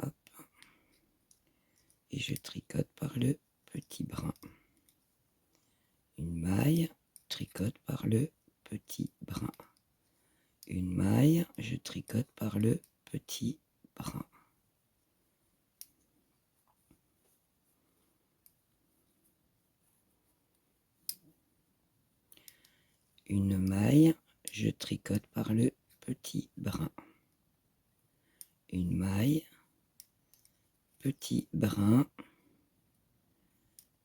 Hop. Et je tricote par le petit brin. Une maille, tricote par le petit brin. Une maille, je tricote par le petit brin. Une maille, je tricote par le petit brin. Une maille, petit brin,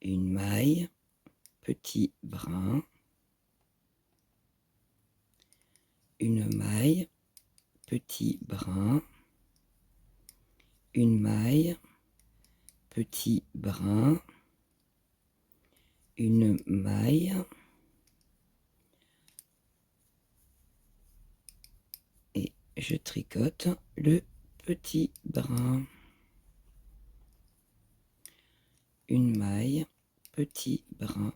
une maille, petit brin, une maille, petit brin, une maille, petit brin, une maille, et je tricote le petit brin. Une maille, petit brin,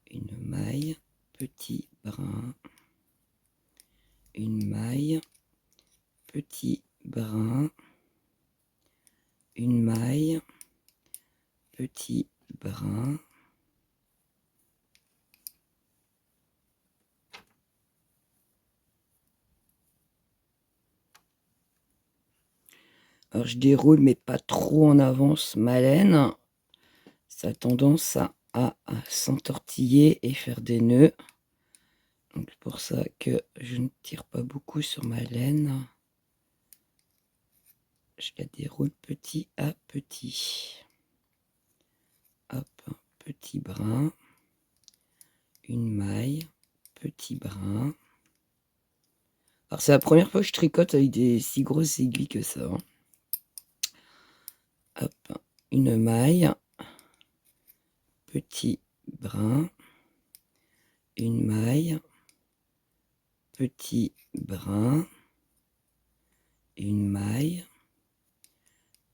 une maille, petit brin, une maille, petit brin, une maille, petit brin, alors je déroule mais pas trop en avance ma laine, ça a tendance à s'entortiller et faire des nœuds, donc c'est pour ça que je ne tire pas beaucoup sur ma laine, je la déroule petit à petit. Hop, petit brin, une maille, petit brin. Alors c'est la première fois que je tricote avec des si grosses aiguilles que ça. Hein. Hop, une maille, petit brin, une maille, petit brin, une maille,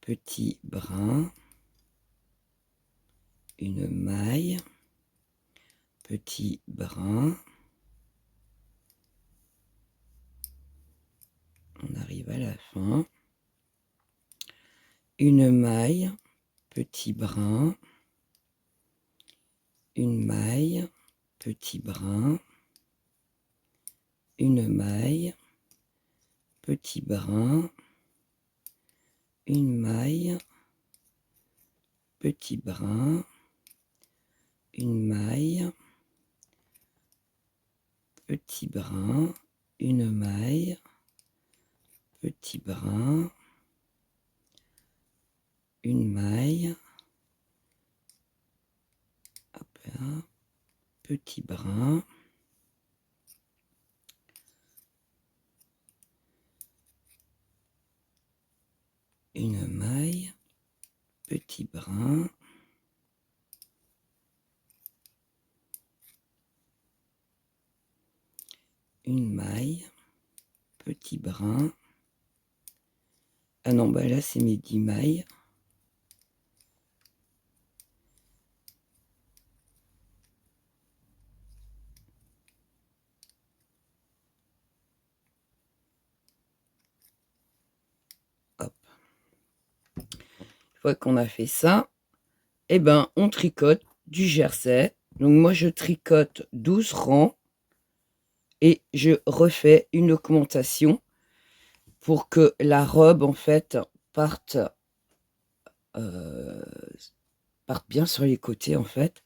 petit brin, une maille, petit brin. On arrive à la fin. Une maille, petit brin, une maille, petit brin, une maille, petit brin, une maille, petit brin, une maille, petit brin, une maille, petit brin, une maille, hop là, petit brin, une maille, petit brin, une maille, petit brin. Ah non, bah là c'est mes 10 mailles. Hop. Une fois qu'on a fait ça, eh ben on tricote du jersey. Donc moi je tricote 12 rangs et je refais une augmentation pour que la robe en fait parte bien sur les côtés en fait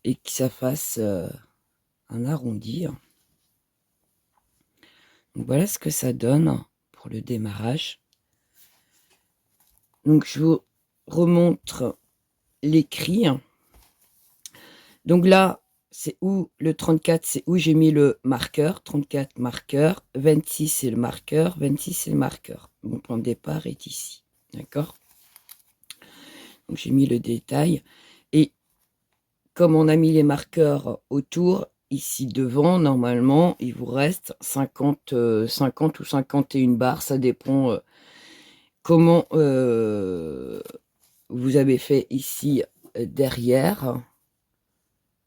et que ça fasse un arrondi. Donc voilà ce que ça donne pour le démarrage. Donc je vous remontre l'écrit. Donc là c'est où le 34, c'est où j'ai mis le marqueur, 34 marqueur, 26 c'est le marqueur, 26 c'est le marqueur. Mon point de départ est ici, d'accord? Donc j'ai mis le détail et comme on a mis les marqueurs autour, ici devant, normalement, il vous reste 50 ou 51 barres, ça dépend comment vous avez fait ici derrière.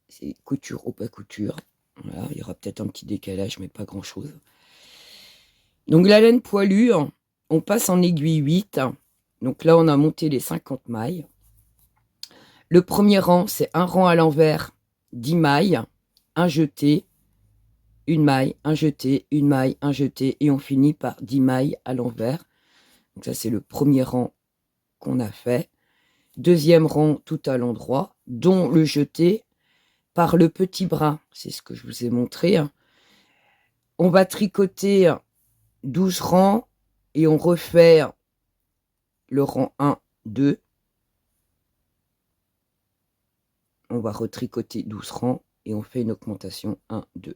C'est couture ou pas couture. Voilà, il y aura peut-être un petit décalage, mais pas grand-chose. Donc la laine poilue, on passe en aiguille 8. Donc là, on a monté les 50 mailles. Le premier rang, c'est un rang à l'envers, 10 mailles, un jeté, une maille, un jeté, une maille, un jeté, et on finit par 10 mailles à l'envers. Donc ça, c'est le premier rang qu'on a fait. Deuxième rang, tout à l'endroit, dont le jeté par le petit bras. C'est ce que je vous ai montré. On va tricoter 12 rangs et on refait le rang 1, 2. On va retricoter 12 rangs et on fait une augmentation 1, 2.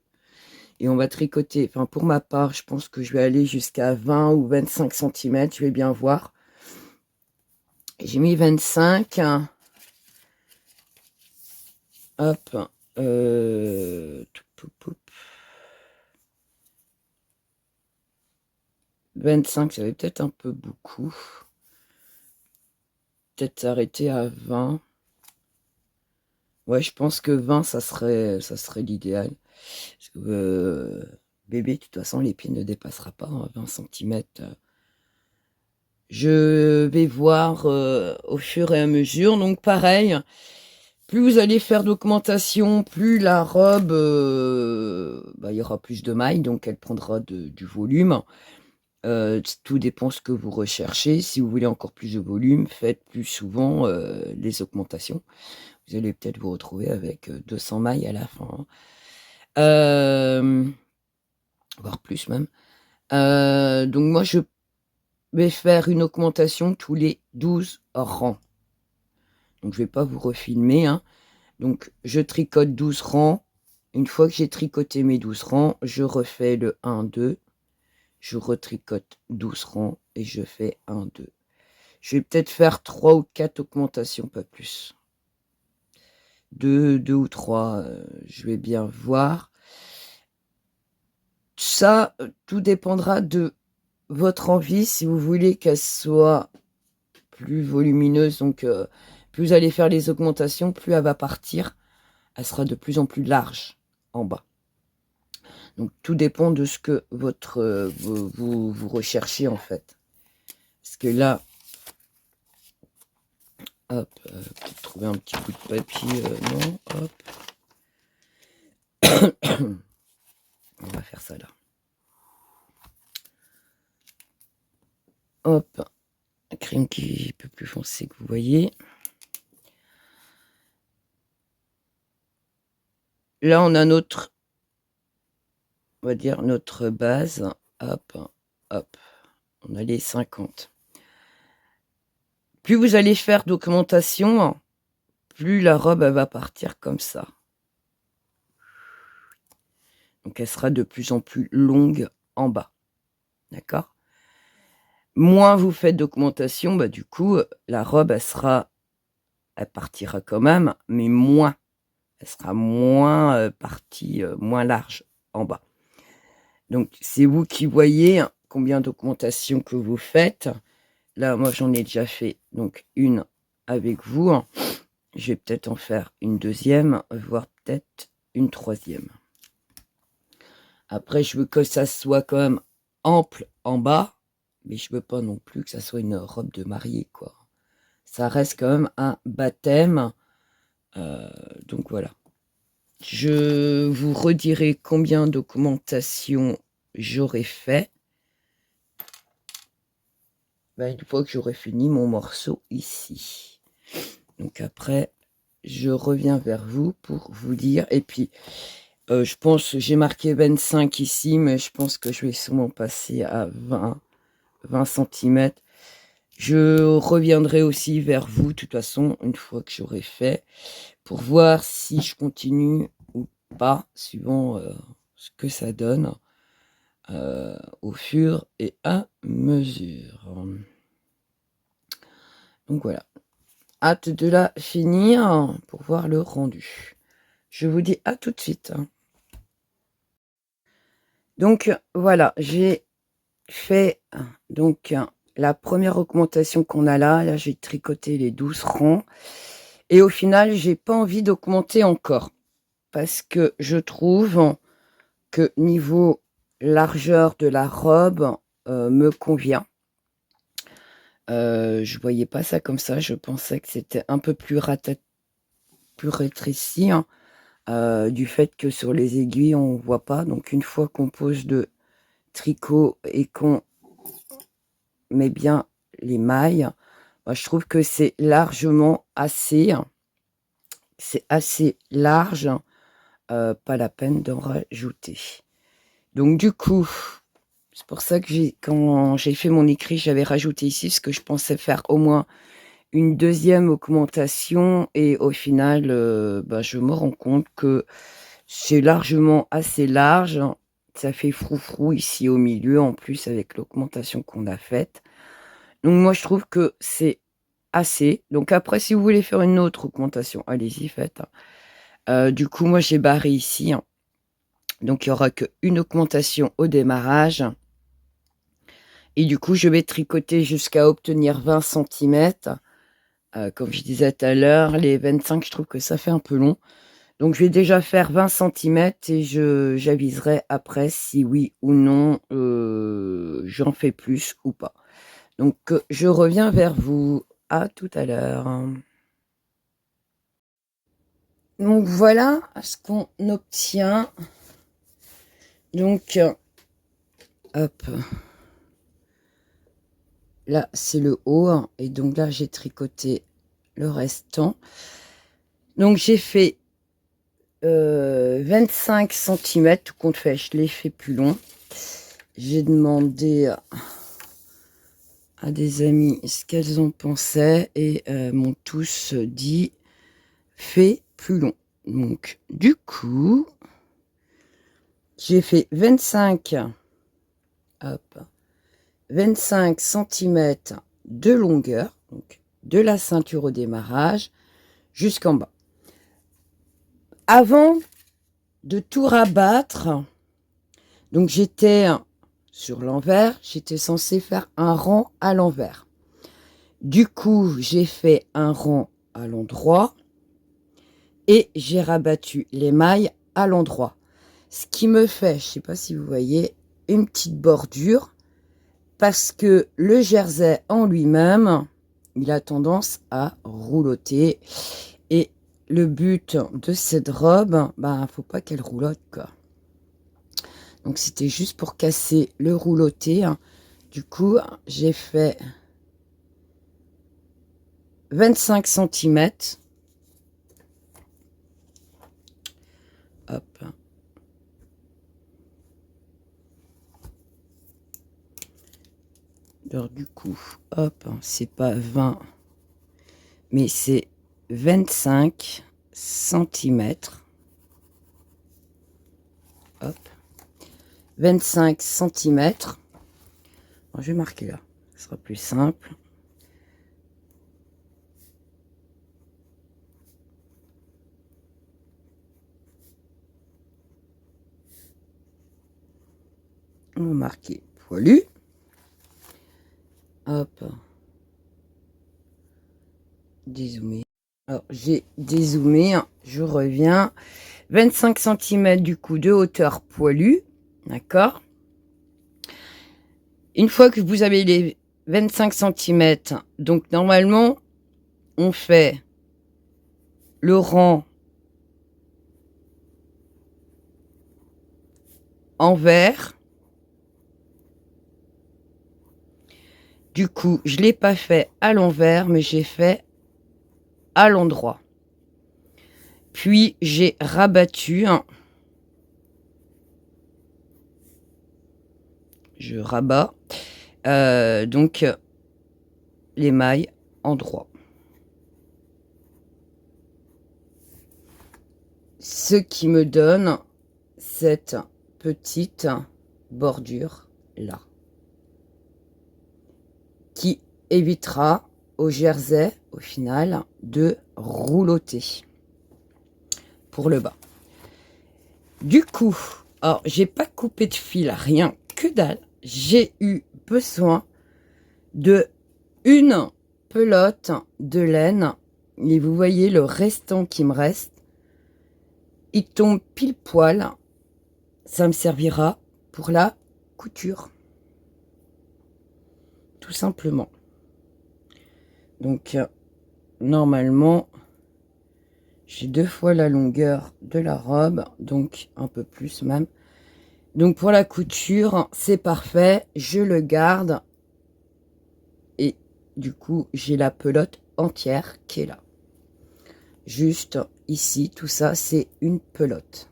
Et on va tricoter, enfin pour ma part, je pense que je vais aller jusqu'à 20 ou 25 cm, je vais bien voir. J'ai mis 25. Hop. 25, ça va peut-être un peu beaucoup. Peut-être s'arrêter à 20. Ouais, je pense que 20, ça serait l'idéal. Parce que, bébé, de toute façon, les pieds ne dépassera pas 20 cm. Je vais voir au fur et à mesure. Donc pareil, plus vous allez faire d'augmentation, plus la robe, il y aura plus de mailles, donc elle prendra du volume. Tout dépend ce que vous recherchez. Si vous voulez encore plus de volume, faites plus souvent les augmentations. Vous allez peut-être vous retrouver avec 200 mailles à la fin. Voire plus même. Donc moi, je vais faire une augmentation tous les 12 rangs. Donc, je vais pas vous refilmer. Hein. Donc, je tricote 12 rangs. Une fois que j'ai tricoté mes 12 rangs, je refais le 1, 2. Je retricote 12 rangs et je fais 1, 2. Je vais peut-être faire 3 ou 4 augmentations, pas plus. 2 ou 3, je vais bien voir. Ça, tout dépendra de votre envie. Si vous voulez qu'elle soit plus volumineuse, donc plus vous allez faire les augmentations, plus elle va partir. Elle sera de plus en plus large en bas. Donc tout dépend de ce que vous recherchez en fait. Parce que là, hop, peut-être trouver un petit bout de papier, non, hop. On va faire ça là. Hop, un crayon qui est un peu plus foncé que vous voyez. Là, on a notre, on va dire notre base. Hop, hop. On a les 50. Plus vous allez faire d'augmentation, plus la robe elle va partir comme ça. Donc elle sera de plus en plus longue en bas. D'accord? Moins vous faites d'augmentation, du coup, la robe elle partira quand même, mais moins. Elle sera moins partie, moins large en bas. Donc c'est vous qui voyez combien d'augmentations que vous faites. Là, moi j'en ai déjà fait donc une avec vous. Je vais peut-être en faire une deuxième, voire peut-être une troisième. Après, je veux que ça soit quand même ample en bas, mais je veux pas non plus que ça soit une robe de mariée, quoi. Ça reste quand même un baptême. Donc voilà. Je vous redirai combien d'augmentations j'aurai fait. Une fois que j'aurai fini mon morceau ici. Donc après, je reviens vers vous pour vous dire. Et puis, je pense, j'ai marqué 25 ici, mais je pense que je vais sûrement passer à 20 cm. Je reviendrai aussi vers vous, de toute façon, une fois que j'aurai fait, pour voir si je continue ou pas, suivant ce que ça donne, au fur et à mesure. Donc voilà. Hâte de la finir pour voir le rendu. Je vous dis à tout de suite. Donc voilà, j'ai fait donc la première augmentation qu'on a là j'ai tricoté les 12 rangs et au final j'ai pas envie d'augmenter encore parce que je trouve que niveau largeur de la robe me convient. Je voyais pas ça comme ça, je pensais que c'était un peu plus rétréci, du fait que sur les aiguilles on voit pas. Donc une fois qu'on pose de tricot et qu'on met bien les mailles, je trouve que c'est largement assez. C'est assez large, pas la peine d'en rajouter. Donc du coup, c'est pour ça que quand j'ai fait mon écrit, j'avais rajouté ici parce que je pensais faire au moins une deuxième augmentation et au final, je me rends compte que c'est largement assez large. Ça fait froufrou ici au milieu, en plus avec l'augmentation qu'on a faite. Donc moi, je trouve que c'est assez. Donc après, si vous voulez faire une autre augmentation, allez-y, faites. Du coup, moi, j'ai barré ici. Donc, il n'y aura qu'une augmentation au démarrage. Et du coup, je vais tricoter jusqu'à obtenir 20 cm. Comme je disais tout à l'heure, les 25, je trouve que ça fait un peu long. Donc je vais déjà faire 20 centimètres et j'aviserai après si oui ou non j'en fais plus ou pas. Donc je reviens vers vous. À tout à l'heure. Donc voilà ce qu'on obtient. Donc hop. Là c'est le haut et donc là j'ai tricoté le restant. Donc j'ai fait 25 cm, tout compte fait, je l'ai fait plus long. J'ai demandé à des amis ce qu'elles en pensaient et m'ont tous dit fait plus long. Donc du coup, j'ai fait 25 cm de longueur, donc de la ceinture au démarrage jusqu'en bas. Avant de tout rabattre, donc j'étais sur l'envers, j'étais censée faire un rang à l'envers. Du coup, j'ai fait un rang à l'endroit et j'ai rabattu les mailles à l'endroit. Ce qui me fait, je ne sais pas si vous voyez, une petite bordure parce que le jersey en lui-même, il a tendance à roulotter. Et le but de cette robe, faut pas qu'elle roulotte, quoi. Donc c'était juste pour casser le rouloté. Du coup, j'ai fait 25 cm. Hop. Alors du coup, hop, c'est pas 20, mais c'est 25 cm. Hop. 25 cm. Bon, je vais marquer là, ce sera plus simple. On va marquer poilu. Hop. Dézoomer. Alors, j'ai dézoomé. Je reviens. 25 cm du coup de hauteur poilu. D'accord. Une fois que vous avez les 25 cm, donc normalement, on fait le rang envers. Du coup, je ne l'ai pas fait à l'envers, mais j'ai fait à l'endroit. Puis, j'ai rabattu. Je rabats. Donc, les mailles en droit. Ce qui me donne cette petite bordure là. Qui évitera au jersey, au final, de roulotter pour le bas. Du coup, alors j'ai pas coupé de fil, rien que dalle. J'ai eu besoin de une pelote de laine. Et vous voyez le restant qui me reste. Il tombe pile poil. Ça me servira pour la couture. Tout simplement. Donc, normalement, j'ai 2 fois la longueur de la robe, donc un peu plus même. Donc, pour la couture, c'est parfait. Je le garde. Et du coup, j'ai la pelote entière qui est là. Juste ici, tout ça, c'est une pelote.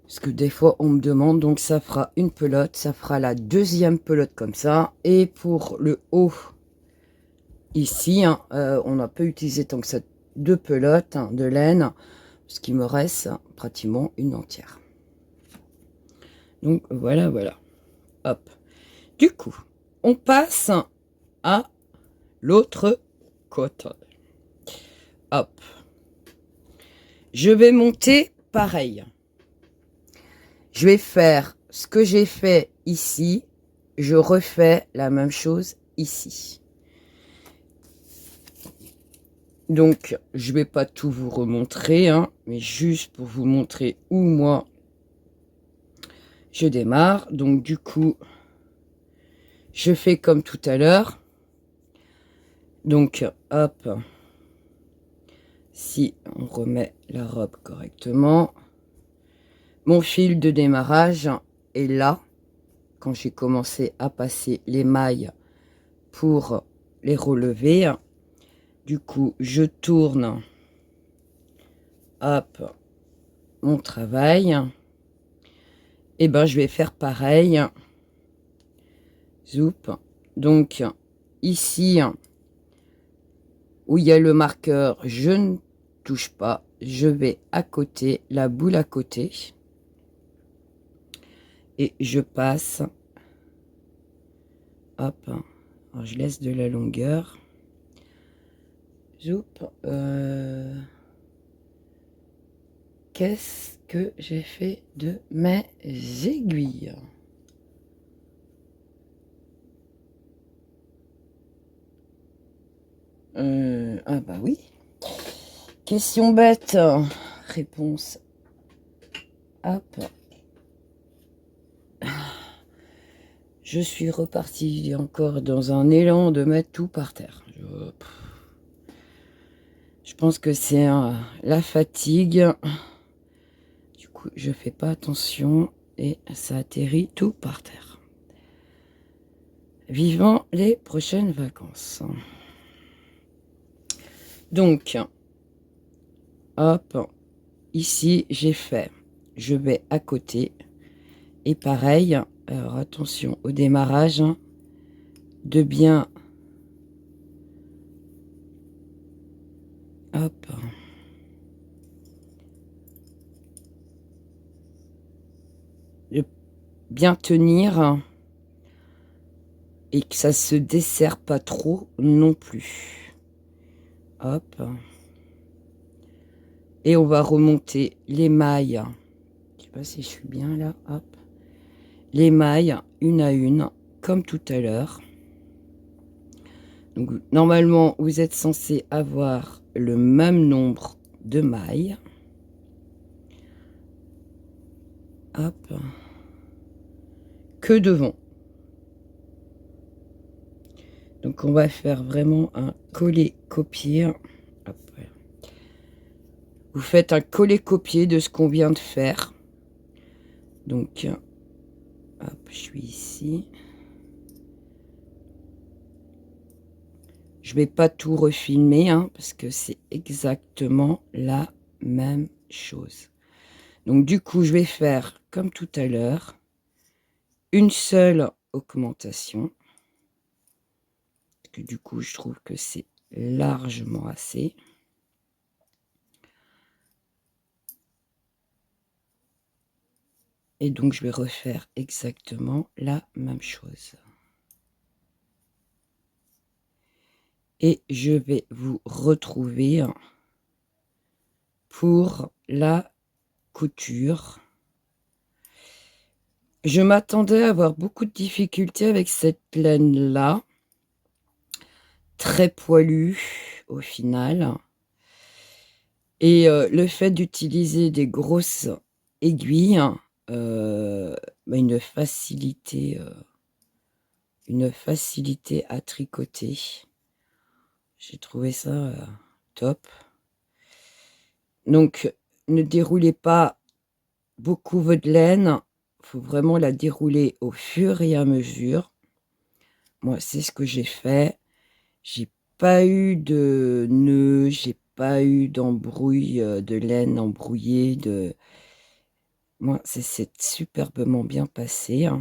Parce que des fois, on me demande, donc ça fera une pelote. Ça fera la deuxième pelote comme ça. Et pour le haut, ici, on n'a pas utilisé tant que ça 2 pelotes de laine, ce qui me reste pratiquement une entière. Donc voilà, voilà. Hop. Du coup, on passe à l'autre côté. Hop. Je vais monter pareil. Je vais faire ce que j'ai fait ici. Je refais la même chose ici. Donc, je vais pas tout vous remontrer, hein, mais juste pour vous montrer où moi je démarre. Donc, du coup, je fais comme tout à l'heure. Donc, hop, si on remet la robe correctement, mon fil de démarrage est là, quand j'ai commencé à passer les mailles pour les relever. Du coup, je tourne, hop, mon travail. Et ben, je vais faire pareil. Zoup. Donc, ici, où il y a le marqueur, je ne touche pas. Je vais à côté, la boule à côté. Et je passe. Hop. Alors, je laisse de la longueur. Zoup. Qu'est-ce que j'ai fait de mes aiguilles? Ah bah oui. Question bête. Réponse. Hop. Je suis repartie encore dans un élan de mettre tout par terre. Je pense que c'est la fatigue. Du coup, je fais pas attention et ça atterrit tout par terre. Vivant les prochaines vacances. Donc, hop, ici j'ai fait. Je vais à côté. Et pareil, alors attention au démarrage, de bien, hop, de bien tenir et que ça se desserre pas trop non plus. Hop. Et on va remonter les mailles. Je sais pas si je suis bien là. Hop. Les mailles, une à une, comme tout à l'heure. Donc, normalement, vous êtes censé avoir le même nombre de mailles. Hop. Que devant. Donc, on va faire vraiment un coller-copier. Hop. Vous faites un coller-copier de ce qu'on vient de faire. Donc, hop, je suis ici. Je vais pas tout refilmer, hein, parce que c'est exactement la même chose. Donc, du coup, je vais faire comme tout à l'heure, une seule augmentation. Parce que du coup, je trouve que c'est largement assez. Et donc, je vais refaire exactement la même chose. Et je vais vous retrouver pour la couture. Je m'attendais à avoir beaucoup de difficultés avec cette laine-là. Très poilue au final. Et le fait d'utiliser des grosses aiguilles, une facilité à tricoter. J'ai trouvé ça top. Donc, ne déroulez pas beaucoup votre laine. Il faut vraiment la dérouler au fur et à mesure. Moi, c'est ce que j'ai fait. J'ai pas eu de nœuds, j'ai pas eu d'embrouille de laine embrouillée. Moi, c'est superbement bien passé. Au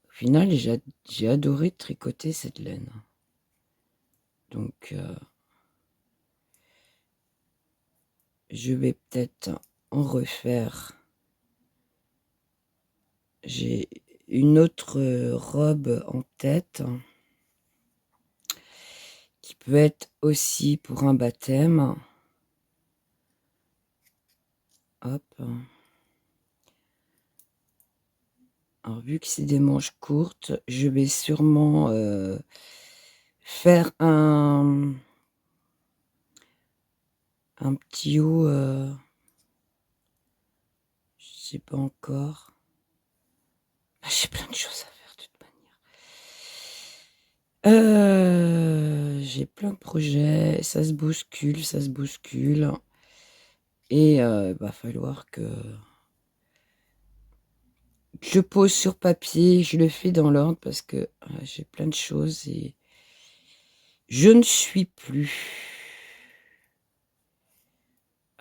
final, j'ai adoré tricoter cette laine. Donc, je vais peut-être en refaire. J'ai une autre robe en tête qui peut être aussi pour un baptême. Hop. Alors, vu que c'est des manches courtes, je vais sûrement faire un petit haut, je sais pas encore. J'ai plein de choses à faire de toute manière. J'ai plein de projets, ça se bouscule. Et va falloir que je pose sur papier, je le fais dans l'ordre parce que j'ai plein de choses et je ne suis plus.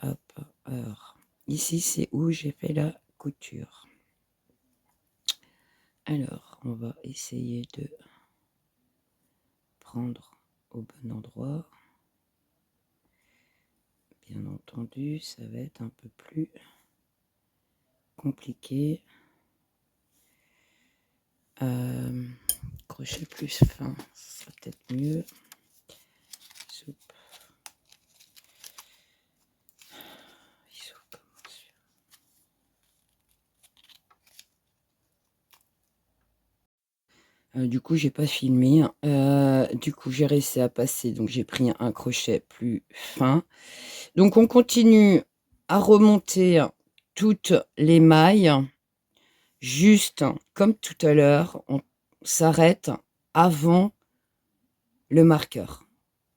Hop, alors, ici c'est où j'ai fait la couture. Alors, on va essayer de prendre au bon endroit. Bien entendu, ça va être un peu plus compliqué. Crochet plus fin, ça sera peut-être mieux. Soupe. Du coup, j'ai pas filmé. Du coup, j'ai réussi à passer. Donc, j'ai pris un crochet plus fin. Donc, on continue à remonter toutes les mailles. Juste comme tout à l'heure, on s'arrête avant le marqueur.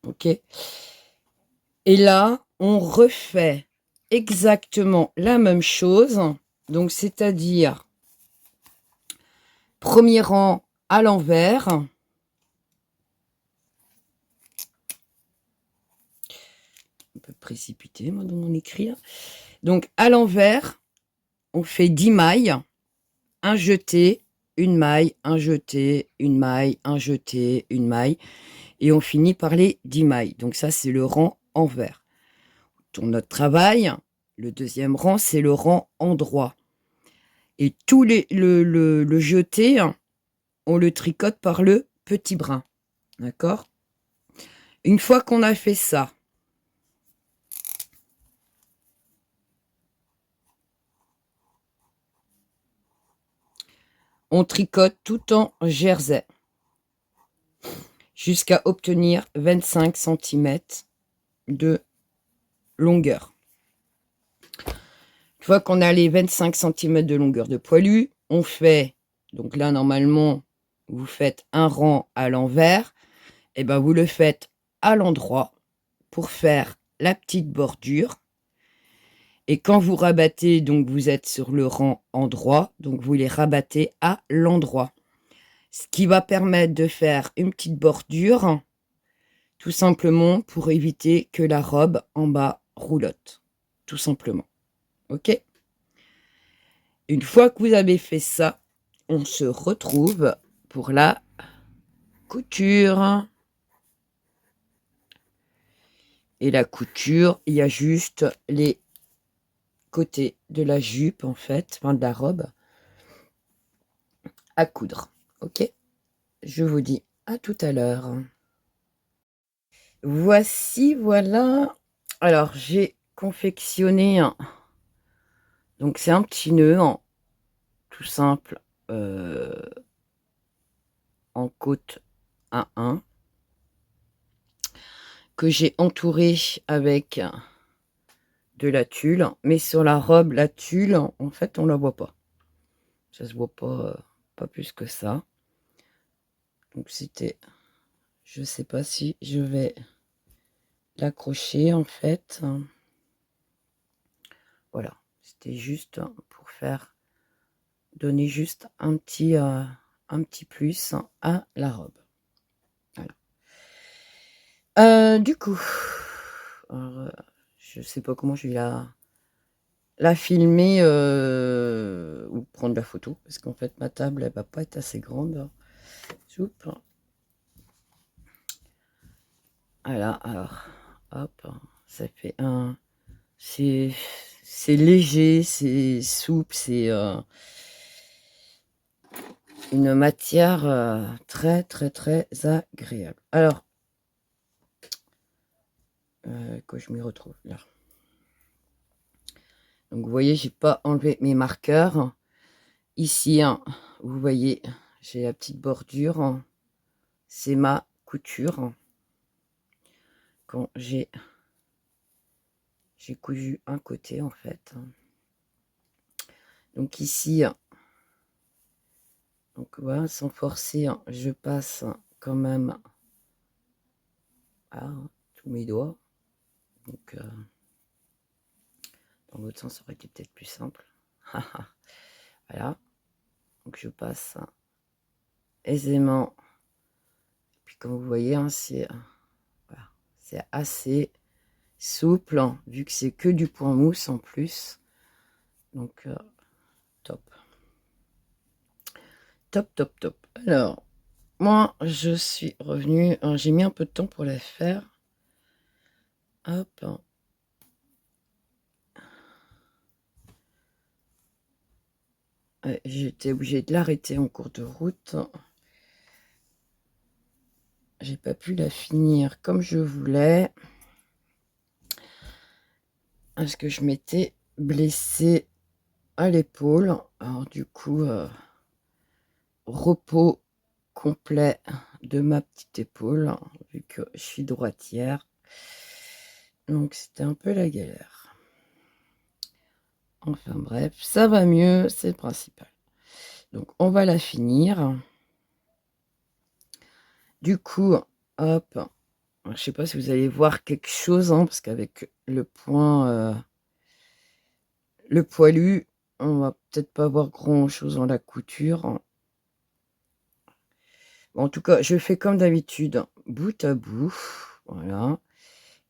OK? Et là, on refait exactement la même chose. Donc, c'est-à-dire, premier rang à l'envers. Un peu précipité, moi, dans mon écrit. Donc, à l'envers, on fait 10 mailles. Un jeté, une maille, un jeté, une maille, un jeté, une maille. Et on finit par les 10 mailles. Donc, ça, c'est le rang envers. Pour notre travail, le deuxième rang, c'est le rang endroit. Et tout le jeté, on le tricote par le petit brin. D'accord? Une fois qu'on a fait ça, on tricote tout en jersey jusqu'à obtenir 25 cm de longueur. Une fois qu'on a les 25 cm de longueur de poilu, on fait, donc là normalement vous faites un rang à l'envers, et ben vous le faites à l'endroit pour faire la petite bordure. Et quand vous rabattez, donc vous êtes sur le rang endroit, donc vous les rabattez à l'endroit. Ce qui va permettre de faire une petite bordure, tout simplement pour éviter que la robe en bas roulotte. Tout simplement. OK? Une fois que vous avez fait ça, on se retrouve pour la couture. Et la couture, il y a juste les côtés de la jupe, en fait, enfin de la robe, à coudre. OK? Je vous dis à tout à l'heure. Voici, voilà. Alors, j'ai confectionné donc c'est un petit nœud tout simple en côte à 1 que j'ai entouré avec de la tulle, mais sur la robe, la tulle, en fait, on la voit pas. Ça se voit pas plus que ça. Donc c'était, je sais pas si je vais l'accrocher en fait. Voilà, c'était juste pour donner juste un petit plus à la robe. Voilà. Du coup, alors, je sais pas comment je vais la filmer ou prendre la photo parce qu'en fait ma table elle va pas être assez grande. Soupe. Voilà, alors hop, ça fait c'est léger, c'est souple, c'est une matière très très très agréable. Alors que je m'y retrouve là. Donc vous voyez, j'ai pas enlevé mes marqueurs. Ici, vous voyez, j'ai la petite bordure. C'est ma couture quand j'ai cousu un côté en fait. Donc ici, donc voilà, sans forcer, je passe quand même à tous mes doigts. Donc dans l'autre sens, ça aurait été peut-être plus simple. Voilà. Donc je passe aisément. Puis comme vous voyez, c'est voilà, c'est assez souple, vu que c'est que du point mousse en plus. Donc top. Top, top, top. Alors, moi, je suis revenue. J'ai mis un peu de temps pour la faire. Hop. J'étais obligée de l'arrêter en cours de route. J'ai pas pu la finir comme je voulais. Parce que je m'étais blessée à l'épaule. Alors du coup, repos complet de ma petite épaule, vu que je suis droitière. Donc c'était un peu la galère. Enfin bref, ça va mieux, c'est le principal. Donc on va la finir. Du coup, hop. Je sais pas si vous allez voir quelque chose, parce qu'avec le point, le poilu, on va peut-être pas voir grand chose dans la couture. Bon, en tout cas, je fais comme d'habitude, bout à bout. Voilà.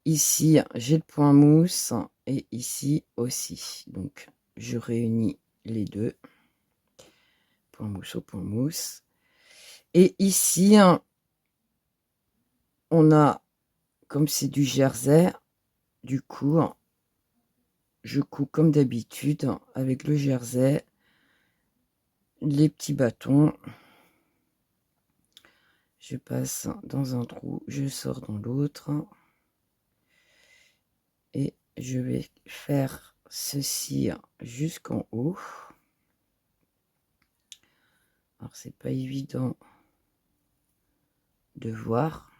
Ici, j'ai le point mousse et ici aussi. Donc, je réunis les deux. Point mousse au point mousse. Et ici, on a, comme c'est du jersey, du coup, je couds comme d'habitude avec le jersey, les petits bâtons. Je passe dans un trou, je sors dans l'autre. Et je vais faire ceci jusqu'en haut. Alors, c'est pas évident de voir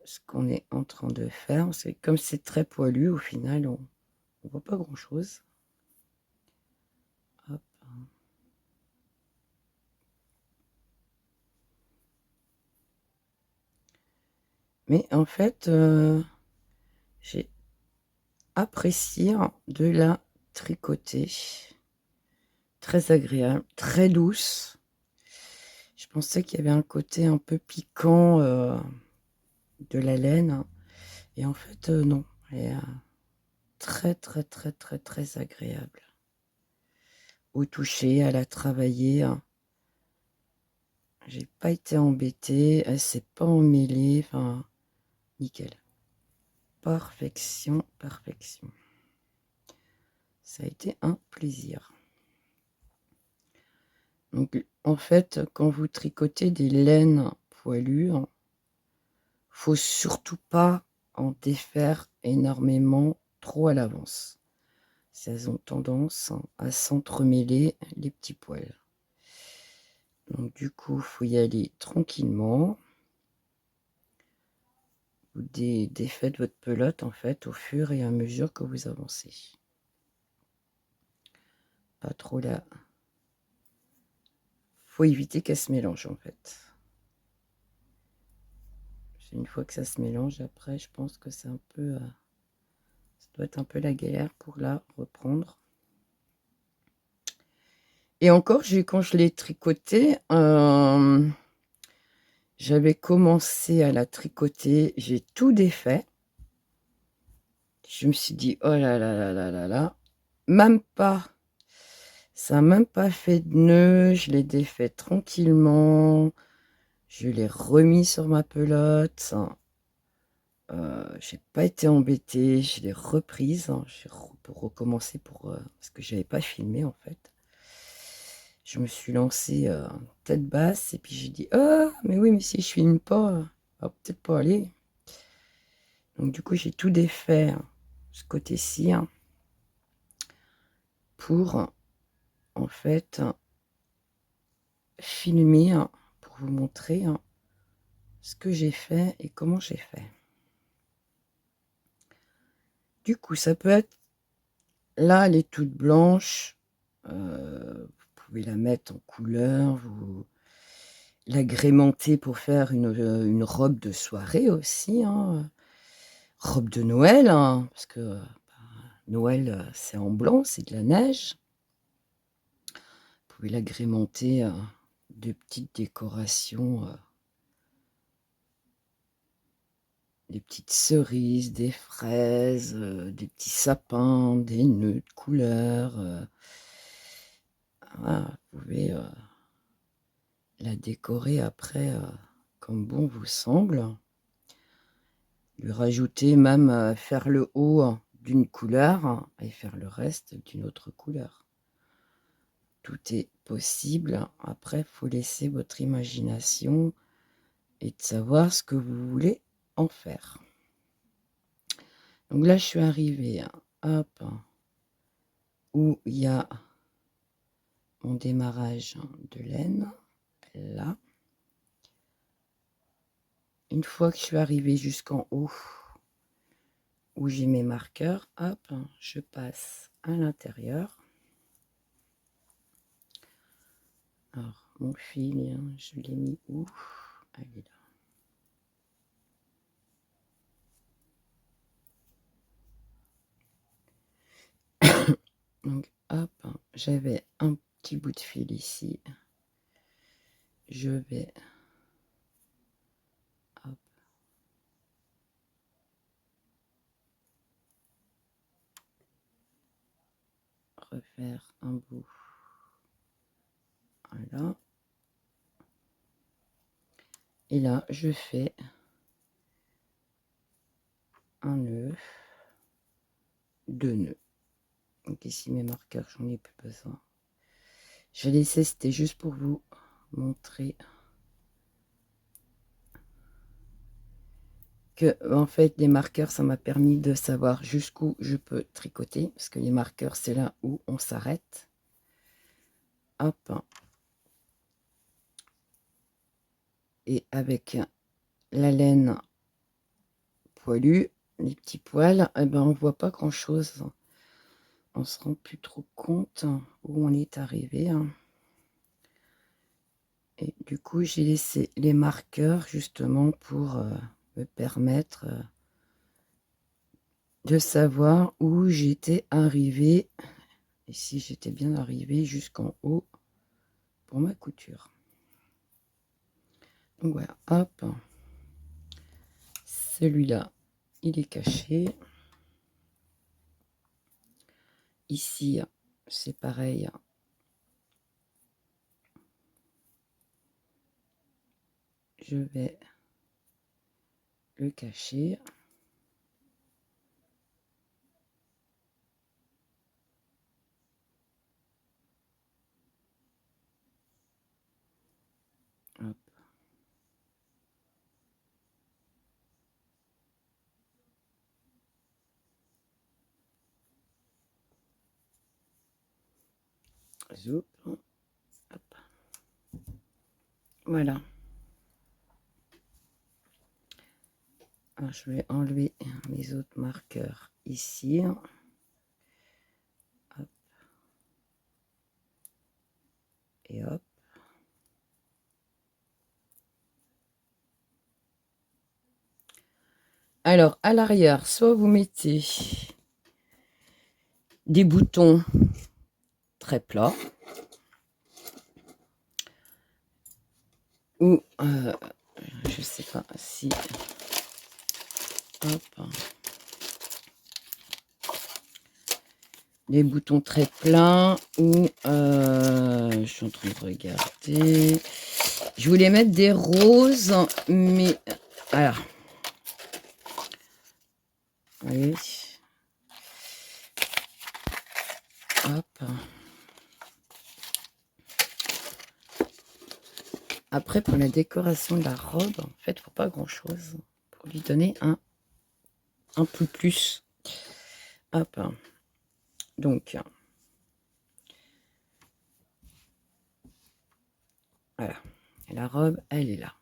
ce qu'on est en train de faire. Parce que comme c'est très poilu, au final, on voit pas grand-chose. Hop. Mais en fait, j'ai apprécié de la tricoter. Très agréable, très douce. Je pensais qu'il y avait un côté un peu piquant de la laine. Et en fait, non. Elle est très, très, très, très, très agréable. Au toucher, à la travailler. J'ai pas été embêtée. Elle s'est pas emmêlée. Enfin, nickel. Perfection, perfection. Ça a été un plaisir. Donc, en fait, quand vous tricotez des laines poilues, faut surtout pas en défaire énormément trop à l'avance. Elles ont tendance à s'entremêler les petits poils. Donc du coup, il faut y aller tranquillement. Vous défaites votre pelote en fait au fur et à mesure que vous avancez. Pas trop là. Faut éviter qu'elle se mélange en fait. Une fois que ça se mélange, après, je pense que c'est un peu... ça doit être un peu la galère pour la reprendre. Et encore, quand je l'ai tricoté, j'avais commencé à la tricoter, j'ai tout défait. Je me suis dit, oh là là là là là là, même pas, ça n'a même pas fait de nœud, je l'ai défait tranquillement, je l'ai remis sur ma pelote, j'ai pas été embêtée, je l'ai reprise, pour recommencer parce que j'avais pas filmé en fait. Je me suis lancée tête basse et puis j'ai dit, oh mais oui, mais si je filme pas, ça va peut-être pas aller. Donc du coup j'ai tout défait ce côté-ci pour en fait filmer, pour pour vous montrer ce que j'ai fait et comment j'ai fait. Du coup, ça peut être... Là, elle est toute blanche. Vous pouvez la mettre en couleur, vous l'agrémenter pour faire une robe de soirée aussi. Robe de Noël, parce que Noël, c'est en blanc, c'est de la neige. Vous pouvez l'agrémenter de petites décorations, des petites cerises, des fraises, des petits sapins, des nœuds de couleurs. Voilà, vous pouvez la décorer après comme bon vous semble. Lui rajouter même, faire le haut d'une couleur et faire le reste d'une autre couleur. Tout est possible. Après, il faut laisser votre imagination et de savoir ce que vous voulez en faire. Donc là, je suis arrivée, hop, où il y a mon démarrage de laine, là. Une fois que je suis arrivée jusqu'en haut, où j'ai mes marqueurs, hop, je passe à l'intérieur. Alors, mon fil, je l'ai mis où? Ah, il est là. Donc, hop, j'avais un petit bout de fil ici. Je vais hop, refaire un bout. Voilà. Et là, je fais un nœud, 2 nœuds. Donc ici, mes marqueurs, j'en ai plus besoin. Je vais laisser, c'était juste pour vous montrer que, en fait, les marqueurs, ça m'a permis de savoir jusqu'où je peux tricoter, parce que les marqueurs, c'est là où on s'arrête. Hop. Et avec la laine poilue, les petits poils, eh ben, on voit pas grand-chose. On se rend plus trop compte où on est arrivé. Et du coup, j'ai laissé les marqueurs justement pour me permettre de savoir où j'étais arrivée et si j'étais bien arrivée jusqu'en haut pour ma couture. Donc voilà, hop, celui-là, il est caché. Ici, c'est pareil. Je vais le cacher. Hop. Zoup. Hop. Voilà. Alors, je vais enlever mes autres marqueurs ici. Hop. Et hop. Alors, à l'arrière, soit vous mettez des boutons très plats, ou, je sais pas si... Hop. Des boutons très pleins, ou... je suis en train de regarder... Je voulais mettre des roses, mais... Voilà. Allez. Hop. Après, pour la décoration de la robe, en fait, il ne faut pas grand-chose pour lui donner un peu plus. Hop. Donc, voilà. Et la robe, elle est là.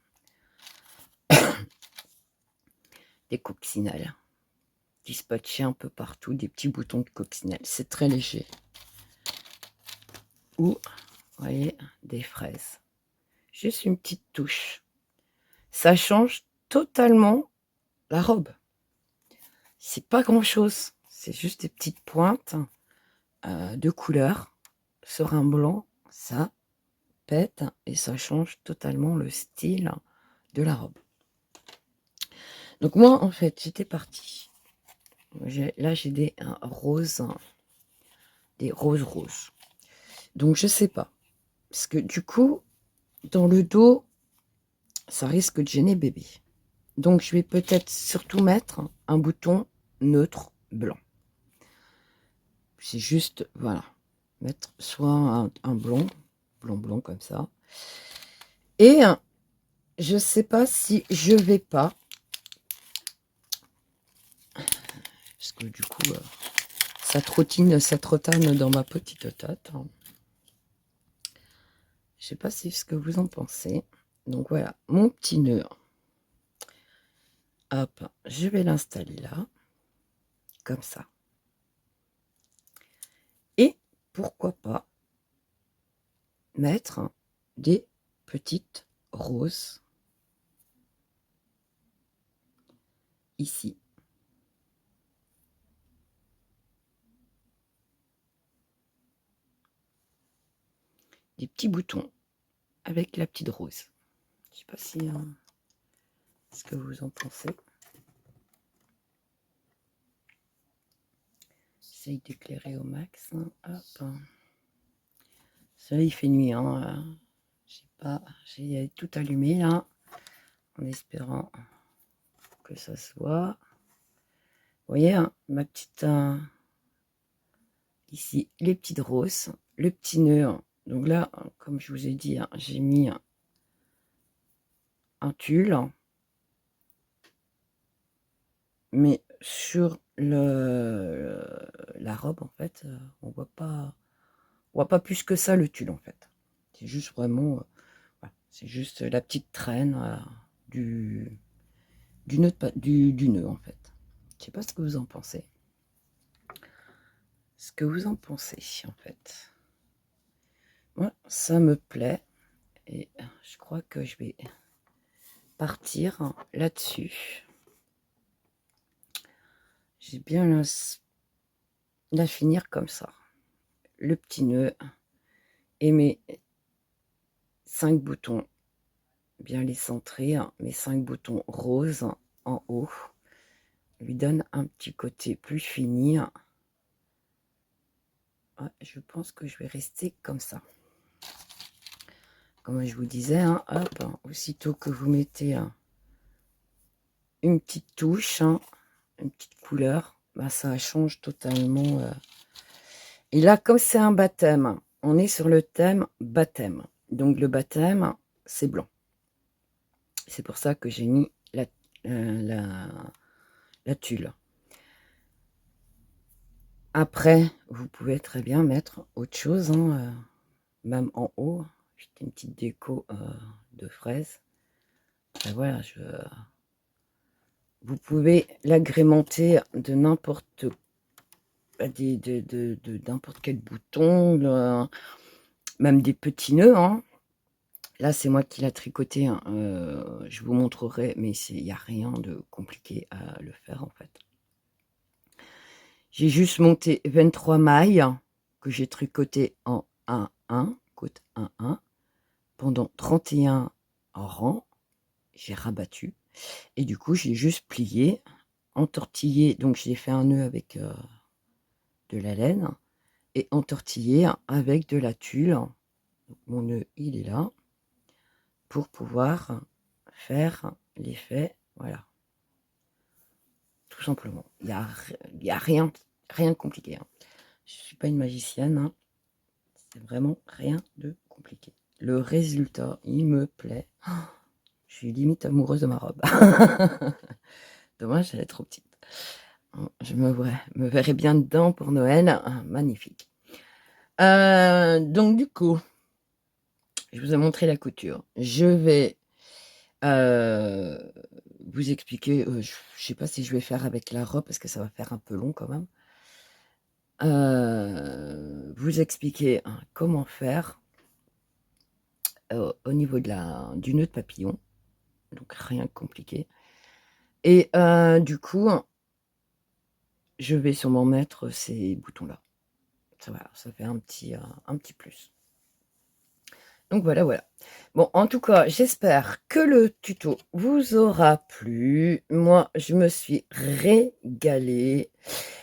Des coccinelles dispatchés un peu partout, des petits boutons de coccinelle. C'est très léger. Ou, vous voyez, des fraises. Juste une petite touche. Ça change totalement la robe. C'est pas grand-chose. C'est juste des petites pointes de couleur sur un blanc. Ça pète et ça change totalement le style de la robe. Donc moi, en fait, j'étais partie. Là, j'ai des roses, des roses. Donc, je sais pas. Parce que du coup, dans le dos, ça risque de gêner bébé. Donc, je vais peut-être surtout mettre un bouton neutre blanc. C'est juste, voilà, mettre soit un blanc comme ça. Et je sais pas si je vais pas, parce que du coup, ça trottane dans ma petite tête. Je sais pas si ce que vous en pensez. Donc voilà, mon petit nœud. Hop, je vais l'installer là, comme ça. Et pourquoi pas mettre des petites roses ici. Des petits boutons avec la petite rose. Je sais pas si ce que vous en pensez. J'essaye d'éclairer au max. Hop. Ça, il fait nuit. J'ai tout allumé là, en espérant que ça soit. Vous voyez, ma petite ici, les petites roses, le petit nœud. Donc là, comme je vous ai dit, j'ai mis un tulle, mais sur la robe, en fait, on voit pas plus que ça le tulle, en fait. C'est juste vraiment, voilà, c'est juste la petite traîne du nœud, en fait. Je sais pas ce que vous en pensez. En fait. Moi, ça me plaît. Et je crois que je vais partir là-dessus. J'ai bien la finir comme ça. Le petit nœud et mes 5 boutons. Bien les centrer. Mes 5 boutons roses en haut. Lui donne un petit côté plus fini. Ouais, je pense que je vais rester comme ça. Comme je vous disais, hop, aussitôt que vous mettez une petite touche, une petite couleur, bah, ça change totalement. Et là, comme c'est un baptême, on est sur le thème baptême. Donc le baptême, c'est blanc. C'est pour ça que j'ai mis la tulle. Après, vous pouvez très bien mettre autre chose, même en haut. J'ai une petite déco de fraises. Et voilà, vous pouvez l'agrémenter de n'importe n'importe quel bouton, même des petits nœuds. Là, c'est moi qui l'ai tricoté. Je vous montrerai, mais il n'y a rien de compliqué à le faire, en fait. J'ai juste monté 23 mailles que j'ai tricotées en 1-1, côte 1-1. Pendant 31 rangs, j'ai rabattu. Et du coup, j'ai juste plié, entortillé. Donc, j'ai fait un nœud avec de la laine et entortillé avec de la tulle. Donc, mon nœud, il est là pour pouvoir faire l'effet. Voilà. Tout simplement. Il y a rien de compliqué. Je ne suis pas une magicienne. C'est vraiment rien de compliqué. Le résultat, il me plaît. Je suis limite amoureuse de ma robe. Dommage, elle est trop petite. Je me verrai bien dedans pour Noël. Magnifique. Donc du coup, je vous ai montré la couture. Je vais vous expliquer, je sais pas si je vais faire avec la robe parce que ça va faire un peu long quand même. Vous expliquer, hein, comment faire au niveau du nœud de papillon, donc rien de compliqué. Et du coup, je vais sûrement mettre ces boutons-là. Voilà, ça fait un petit plus. Donc voilà, voilà. Bon, en tout cas, j'espère que le tuto vous aura plu. Moi, je me suis régalée.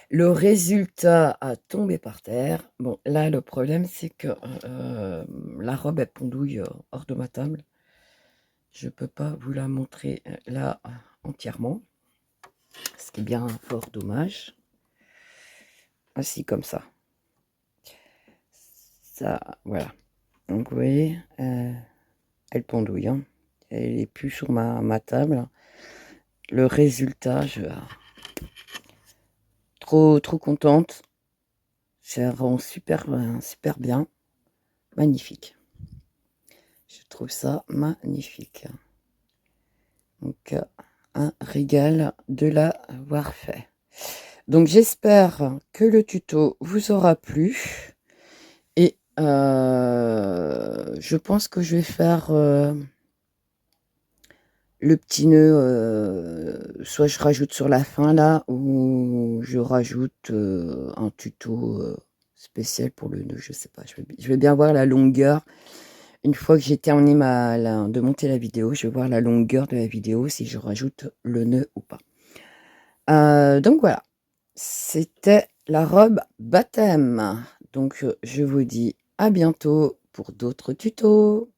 Le résultat a tombé par terre. Bon, là, le problème, c'est que la robe, elle pendouille hors de ma table. Je ne peux pas vous la montrer là entièrement. Ce qui est bien fort dommage. Ainsi, comme ça. Ça, voilà. Donc, vous voyez, elle pendouille. Hein. Elle n'est plus sur ma table. Le résultat, trop contente. Ça rend super bien. Magnifique. Je trouve ça magnifique. Donc, un régal de l'avoir fait. Donc, j'espère que le tuto vous aura plu. Et je pense que je vais faire le petit nœud, soit je rajoute sur la fin là, ou je rajoute un tuto spécial pour le nœud, je sais pas. Je vais bien voir la longueur. Une fois que j'ai terminé de monter la vidéo, je vais voir la longueur de la vidéo, si je rajoute le nœud ou pas. Donc voilà, c'était la robe baptême. Donc je vous dis à bientôt pour d'autres tutos.